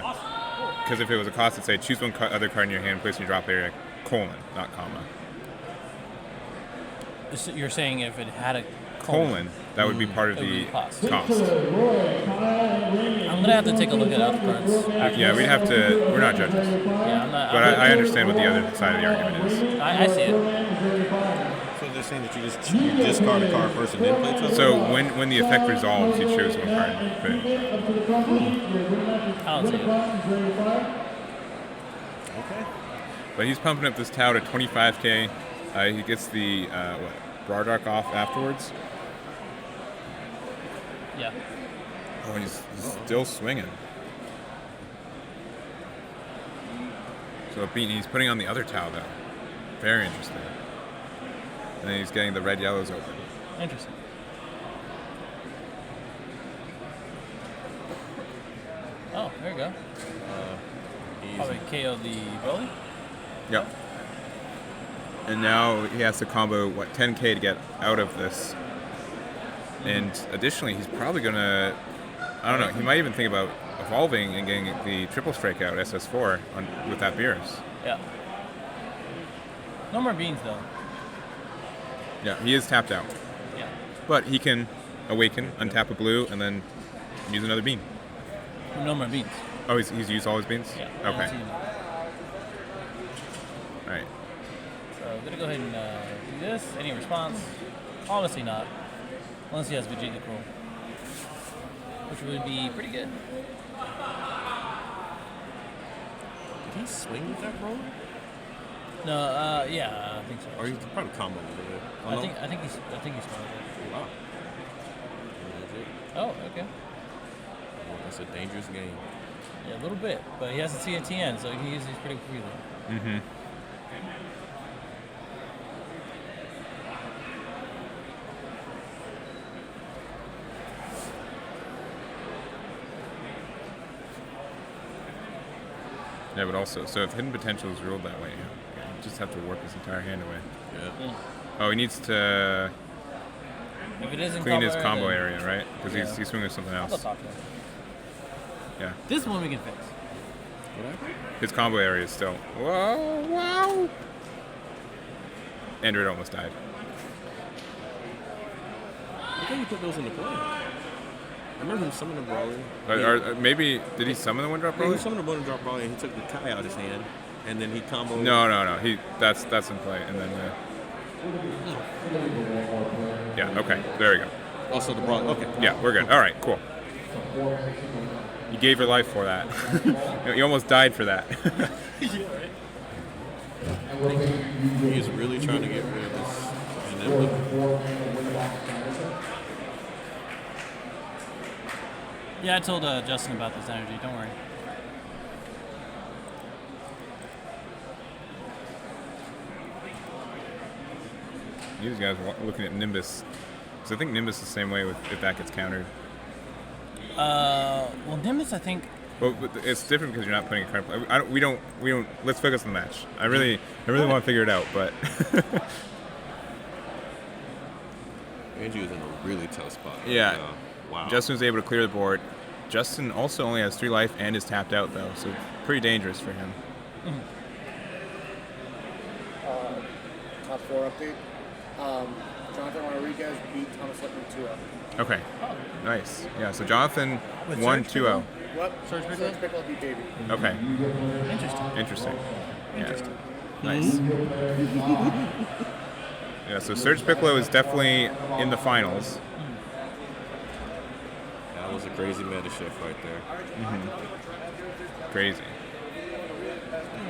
Speaker 2: Because if it was a cost, it'd say choose one other card in your hand, place in your drop area, : not comma.
Speaker 1: So you're saying if it had a
Speaker 2: colon, that would be part of
Speaker 1: It would
Speaker 2: the
Speaker 1: be cost.
Speaker 2: cost.
Speaker 1: I'm gonna have to take a look at other cards.
Speaker 2: Yeah, we'd have to. We're not judges,
Speaker 1: Yeah, I'm not.
Speaker 2: but I understand what the other side of the argument is.
Speaker 1: I see it.
Speaker 3: So they're saying that you discard a card first and then play top.
Speaker 2: So when the effect resolves, you choose one card. But
Speaker 1: I don't see it.
Speaker 3: Okay.
Speaker 2: But he's pumping up this Tau to 25k. He gets the Bardock off afterwards.
Speaker 1: Yeah.
Speaker 2: Oh, he's still swinging. So he's putting on the other Tau though. Very interesting. And then he's getting the red yellows open.
Speaker 1: Interesting. Oh, there you go. Probably KO the Broly.
Speaker 2: Yep. And now he has to combo 10k to get out of this. And additionally, he's probably gonna, I don't know, he might even think about evolving and getting the triple strike out SS4 with that Beerus.
Speaker 1: Yeah. No more beans though.
Speaker 2: Yeah, he is tapped out.
Speaker 1: Yeah.
Speaker 2: But he can awaken, untap a blue, and then use another bean.
Speaker 1: No more beans.
Speaker 2: Oh, he's used all his beans?
Speaker 1: Yeah. I don't
Speaker 2: Okay.
Speaker 1: see them.
Speaker 2: Alright.
Speaker 1: So I'm gonna go ahead and do this. Any response? Obviously not. Unless he has Vegeta Cruel. Which would be pretty good.
Speaker 3: Did he swing with that roller?
Speaker 1: No, yeah, I think so.
Speaker 3: Or he's probably combo with it.
Speaker 1: I think he's started.
Speaker 3: Wow.
Speaker 1: Oh, okay.
Speaker 3: Well, that's a dangerous game.
Speaker 1: Yeah, a little bit, but he has a TNTN, so he uses pretty freely.
Speaker 2: Mm-hmm. Yeah, but also, so if hidden potential is ruled that way, you just have to warp his entire hand away.
Speaker 3: Yeah.
Speaker 2: Oh, he needs to
Speaker 1: If it isn't
Speaker 2: clean his
Speaker 1: area,
Speaker 2: combo
Speaker 1: then-
Speaker 2: area, right? Because he's swinging with something
Speaker 1: I'll
Speaker 2: else.
Speaker 1: talk to him.
Speaker 2: Yeah.
Speaker 1: This one we can fix.
Speaker 2: His combo area is still. Whoa, wow! Android almost died.
Speaker 3: I think he put those into play. I remember him summoning the Brawler.
Speaker 2: Or maybe, did he summon the one drop
Speaker 3: Yeah, he
Speaker 2: Broly?
Speaker 3: summoned the one drop Brawler and he took the Kai out of his hand. And then he comboed.
Speaker 2: No. That's in play. And then. Yeah, okay. There we go.
Speaker 3: Also the Brawler. Okay.
Speaker 2: Yeah, we're good. All right, cool. You gave your life for that. You almost died for that.
Speaker 3: He is really trying to get rid of this. And then
Speaker 1: Yeah, I told Justin about this energy. Don't worry.
Speaker 2: You guys are looking at Nimbus. Because I think Nimbus is the same way if that gets countered.
Speaker 1: Well, Nimbus, I think.
Speaker 2: Well, it's different because you're not putting a card. We don't. Let's focus on the match. I really want to figure it out, but.
Speaker 3: Andrew is in a really tough spot. Right
Speaker 2: Yeah.
Speaker 3: now. Wow.
Speaker 2: Justin was able to clear the board. Justin also only has 3 life and is tapped out though, so pretty dangerous for him.
Speaker 5: Top 4 update. Jonathan Rodriguez beat Thomas Lippman 2-0.
Speaker 2: Okay. Nice. Yeah. So Jonathan
Speaker 1: With
Speaker 2: won
Speaker 1: Surge
Speaker 2: 2-0.
Speaker 5: What?
Speaker 1: Surge Piccolo?
Speaker 5: Piccolo beat Baby.
Speaker 2: Okay.
Speaker 1: Interesting.
Speaker 2: Interesting. Yeah. Nice. Yeah. So Surge Piccolo is definitely in the finals.
Speaker 3: That was a crazy meta shift right there.
Speaker 2: Crazy.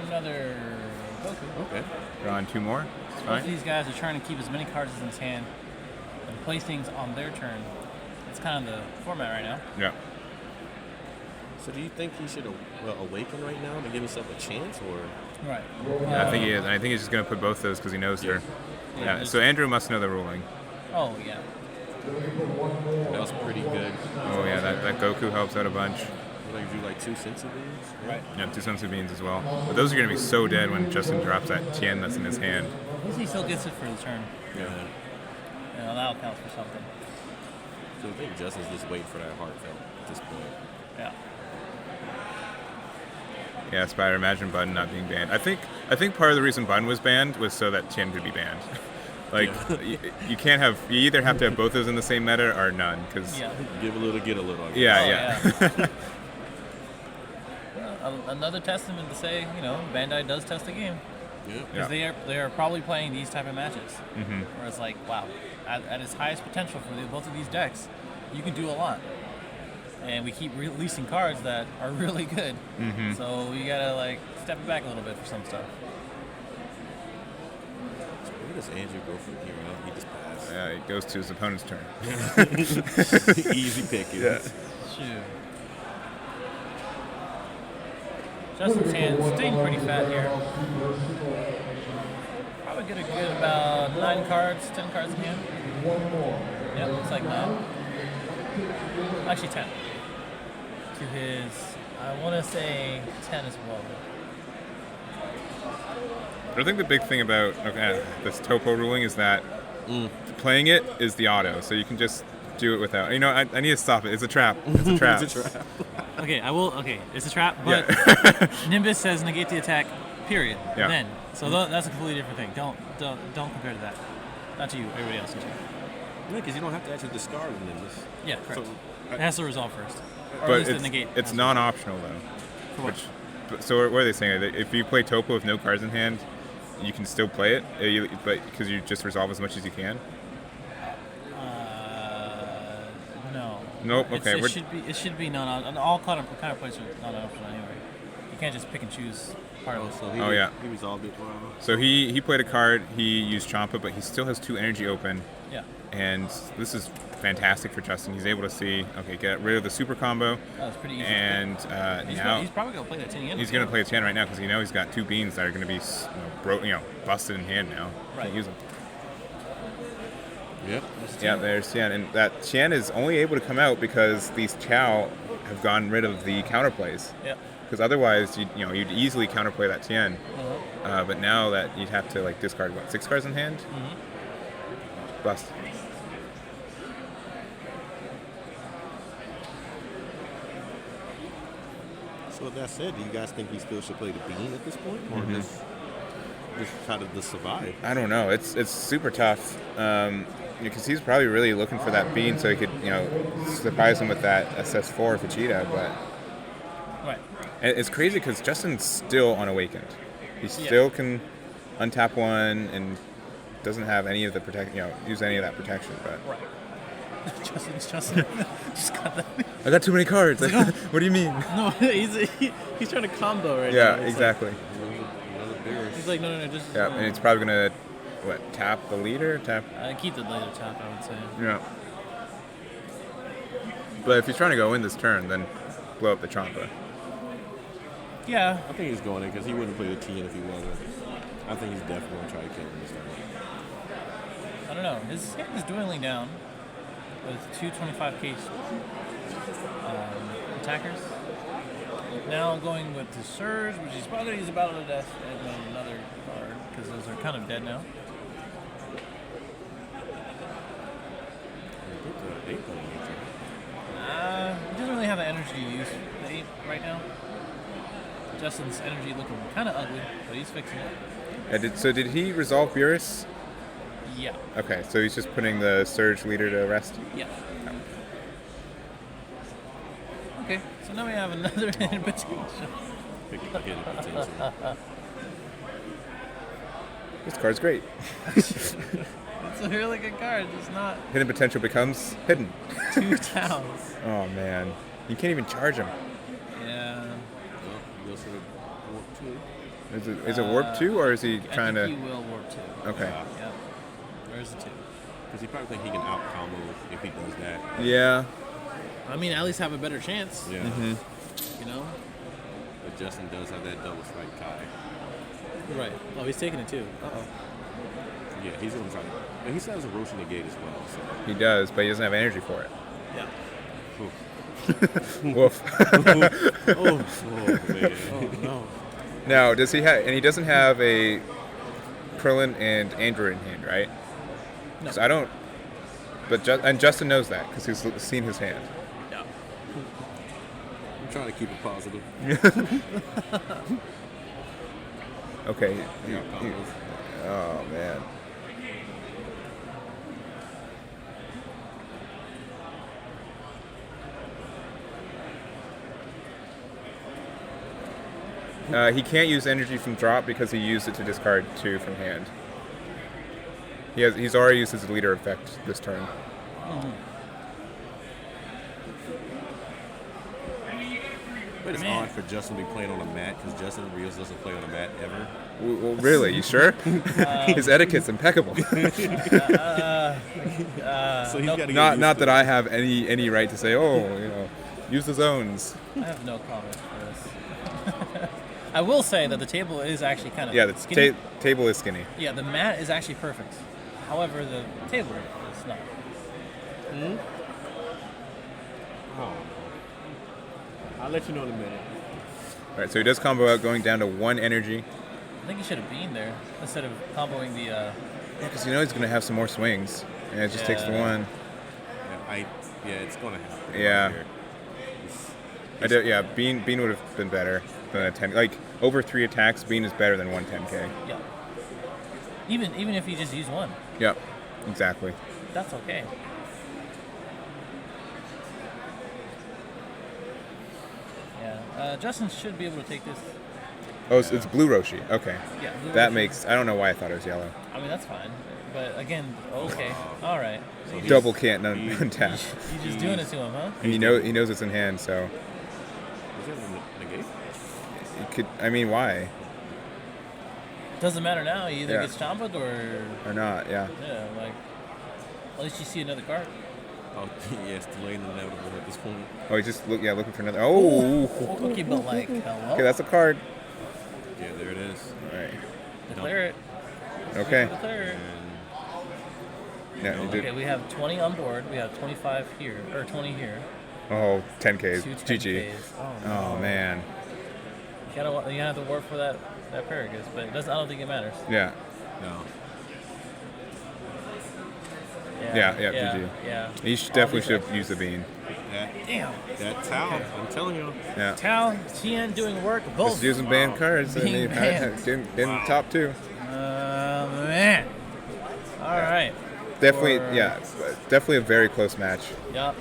Speaker 1: Another Goku.
Speaker 3: Okay.
Speaker 2: Draw on 2 more. It's
Speaker 1: Both
Speaker 2: fine.
Speaker 1: of these guys are trying to keep as many cards in his hand and play things on their turn. It's kind of the format right now.
Speaker 2: Yeah.
Speaker 3: So do you think he should awaken right now to give himself a chance, or?
Speaker 1: Right.
Speaker 2: Yeah, I think he is. And I think he's just going to put both those because he knows her. Yeah. So Andrew must know the ruling.
Speaker 1: Oh, yeah.
Speaker 3: That was pretty good.
Speaker 2: Oh yeah, that Goku helps out a bunch.
Speaker 3: Like do like 2 sensu beans.
Speaker 1: Right.
Speaker 2: Yeah, 2 sensu beans as well. But those are going to be so dead when Justin drops that Tien that's in his hand.
Speaker 1: At least he still gets it for the turn.
Speaker 3: Yeah.
Speaker 1: You know, that'll count for something.
Speaker 3: So I think Justin's just waiting for that heartfelt at this point.
Speaker 1: Yeah.
Speaker 2: Yeah, Spider, imagine Bun not being banned. I think part of the reason Bun was banned was so that Tien could be banned. Like you can't have. You either have to have both those in the same meta or none. Because
Speaker 1: Yeah.
Speaker 3: Give a little, get a little. I guess.
Speaker 2: yeah.
Speaker 1: Another testament to say, Bandai does test the game.
Speaker 3: Yeah.
Speaker 1: Because they are probably playing these type of matches. Where it's like, wow, at its highest potential for both of these decks, you can do a lot. And we keep releasing cards that are really good. So we gotta step it back a little bit for some stuff.
Speaker 3: Where does Andrew go from here? He just passed.
Speaker 2: Yeah, it goes to his opponent's turn.
Speaker 3: Easy pick.
Speaker 2: Yeah.
Speaker 1: Shoot. Justin's hand's staying pretty fat here. Probably get a good about 9 cards, 10 cards in hand. Yeah, looks like 9. Actually 10. To his, I want to say 10 as well.
Speaker 2: I think the big thing about this topo ruling is that playing it is the auto, so you can just do it without. I need to stop it. It's a trap. It's a trap.
Speaker 3: It's a trap.
Speaker 1: Okay, I will. Okay, it's a trap, but Nimbus says negate the attack. Period.
Speaker 2: Yeah.
Speaker 1: Then, so that's a completely different thing. Don't compare to that. Not to you. Everybody else.
Speaker 3: Yeah, because you don't have to actually discard them in this.
Speaker 1: Yeah, correct.
Speaker 3: So,
Speaker 1: It has to resolve first. Or at
Speaker 2: But
Speaker 1: least the negate.
Speaker 2: it's
Speaker 1: has to
Speaker 2: non-optional though.
Speaker 1: resolve. For what?
Speaker 2: So what are they saying? That if you play topo with no cards in hand, you can still play it, but because you just resolve as much as you can.
Speaker 1: No.
Speaker 2: Nope. Okay.
Speaker 1: It should be non. All kind of plays are non-optional anyway. You can't just pick and choose part of it.
Speaker 3: So he resolved it. Wow.
Speaker 2: So he played a card. He used Champa, but he still has 2 energy open.
Speaker 1: Yeah.
Speaker 2: And this is fantastic for Justin. He's able to see, get rid of the super combo.
Speaker 1: That was pretty easy.
Speaker 2: And now
Speaker 1: he's probably gonna play that 10 again.
Speaker 2: he's going to play a 10 right now because he's got 2 beans that are going to be busted in hand now.
Speaker 1: Right.
Speaker 2: Can't use them.
Speaker 3: Yep.
Speaker 2: Yeah, there's Tian, and that Tian is only able to come out because these Chow have gotten rid of the counterplays.
Speaker 1: Yeah.
Speaker 2: Because otherwise, you'd easily counterplay that Tian. But now that you'd have to discard 6 cards in hand. Bust.
Speaker 3: So with that said, do you guys think he still should play the bean at this point, or just try to survive?
Speaker 2: I don't know. It's super tough. Because he's probably really looking for that bean so he could, surprise him with that SS4 Vegeta. But
Speaker 1: Right.
Speaker 2: it's crazy because Justin's still unawakened. He still can untap 1 and doesn't have any of the use any of that protection. But
Speaker 1: Justin just got that.
Speaker 2: I got too many cards. What do you mean?
Speaker 1: No, he's trying to combo right now.
Speaker 2: Yeah,
Speaker 1: It's
Speaker 2: exactly.
Speaker 1: He's like, no, just.
Speaker 2: Yeah, and it's probably gonna tap the leader, tap.
Speaker 1: Keep the later tap, I would say.
Speaker 2: Yeah. But if he's trying to go in this turn, then blow up the Champa.
Speaker 1: Yeah.
Speaker 3: I think he's going in because he wouldn't play the Tian if he wasn't. I think he's definitely going to try to kill him this time.
Speaker 1: I don't know. His hand is dwindling down with 225k attackers. Now going with the Surge, which he's probably going to use a Battle to Death and then another card because those are kind of dead now. He doesn't really have the energy to use the 8 right now. Justin's energy looking kind of ugly, but he's fixing it.
Speaker 2: So did he resolve Beerus?
Speaker 1: Yeah.
Speaker 2: Okay, so he's just putting the Surge leader to rest?
Speaker 1: Yeah. Okay, so now we have another hidden potential.
Speaker 2: This card's great.
Speaker 1: It's a really good card, just not
Speaker 2: Hidden potential becomes hidden.
Speaker 1: 2 towns.
Speaker 2: Oh man, you can't even charge him.
Speaker 1: Yeah.
Speaker 2: Is it warp 2 or is he trying
Speaker 1: I
Speaker 2: to?
Speaker 1: think he will warp 2.
Speaker 2: Okay.
Speaker 1: Yeah. Where's the 2?
Speaker 3: Because he probably think he can out combo if he does that.
Speaker 2: Yeah.
Speaker 1: I mean, at least have a better chance.
Speaker 3: Yeah.
Speaker 1: You know?
Speaker 3: But Justin does have that double strike Kai.
Speaker 1: Right. Oh, he's taking it too. Uh-oh.
Speaker 3: Yeah, he's going to try to. And he still has a Roshi negate as well. So.
Speaker 2: He does, but he doesn't have energy for it.
Speaker 1: Yeah.
Speaker 2: Woof.
Speaker 3: Oh, man.
Speaker 1: Oh, no.
Speaker 2: Now, does he have? And he doesn't have a Krillin and Andrew in hand, right?
Speaker 1: No.
Speaker 2: 'Cause I don't. But and Justin knows that because he's seen his hand.
Speaker 1: Yeah.
Speaker 3: I'm trying to keep it positive.
Speaker 2: Okay.
Speaker 3: Yeah,
Speaker 2: Oh man. He can't use energy from drop because he used it to discard 2 from hand. He's already used his leader effect this turn.
Speaker 3: But it's odd for Justin to be playing on a mat because Justin Rios doesn't play on a mat ever.
Speaker 2: Well, really? You sure? His etiquette's impeccable.
Speaker 3: So he's got to
Speaker 2: Not that I have any right to say, use the zones.
Speaker 1: I have no comment for this. I will say that the table is actually kind of
Speaker 2: Yeah, the
Speaker 1: skinny.
Speaker 2: table is skinny.
Speaker 1: Yeah, the mat is actually perfect. However, the table is not.
Speaker 3: Oh. I'll let you know in a minute.
Speaker 2: All right, so he does combo out, going down to 1 energy.
Speaker 1: I think he should have been there instead of comboing the.
Speaker 2: Yeah, because he's going to have some more swings, and it just takes the 1.
Speaker 3: It's going to happen.
Speaker 2: Yeah.
Speaker 3: Right here.
Speaker 2: Bean would have been better than a 10. Like over 3 attacks, Bean is better than 1 10K.
Speaker 1: Yeah. Even if you just use 1.
Speaker 2: Yep, exactly.
Speaker 1: That's okay. Yeah. Justin should be able to take this.
Speaker 2: Oh, it's blue Roshi. Okay.
Speaker 1: Yeah. blue
Speaker 2: That
Speaker 1: Roshi.
Speaker 2: makes. I don't know why I thought it was yellow.
Speaker 1: I mean, that's fine. But again, okay. All right.
Speaker 3: So he's-
Speaker 2: Double can't untap.
Speaker 1: You're just doing it to him, huh?
Speaker 2: And he knows it's in hand, so
Speaker 3: Is that a negate?
Speaker 2: it could. I mean, why
Speaker 1: Doesn't matter now. He either
Speaker 2: Yeah.
Speaker 1: gets chomped or
Speaker 2: not? Yeah.
Speaker 1: like at least you see another card.
Speaker 3: Oh, yeah, it's delayed and inevitable at this point.
Speaker 2: Oh, he's just looking for another. Oh.
Speaker 1: Okay, but like, hello.
Speaker 2: Okay, that's a card.
Speaker 3: Yeah, there it is.
Speaker 2: All right.
Speaker 1: Declare it.
Speaker 2: Okay.
Speaker 1: Declare it.
Speaker 3: And
Speaker 2: Yeah. You
Speaker 1: Okay,
Speaker 2: did.
Speaker 1: we have 20 on board. We have 25 here, or 20 here.
Speaker 2: Oh, 10Ks.
Speaker 1: 2
Speaker 2: GG.
Speaker 1: 10Ks. Oh,
Speaker 2: Oh man.
Speaker 1: You gotta have to work for that Paragus, but it doesn't. I don't think it matters.
Speaker 2: Yeah.
Speaker 3: no.
Speaker 2: Yeah.
Speaker 1: yeah,
Speaker 2: GG.
Speaker 1: yeah.
Speaker 2: He definitely should have used the bean.
Speaker 1: Damn.
Speaker 3: That towel, I'm telling you.
Speaker 2: Yeah.
Speaker 1: Tal, Tien doing work. Both.
Speaker 2: Just using banned cards and
Speaker 1: Being
Speaker 2: he
Speaker 1: banned.
Speaker 2: didn't top 2.
Speaker 1: Man. All right.
Speaker 2: Definitely,
Speaker 1: Or-
Speaker 2: yeah. Definitely a very close match.
Speaker 1: Yep.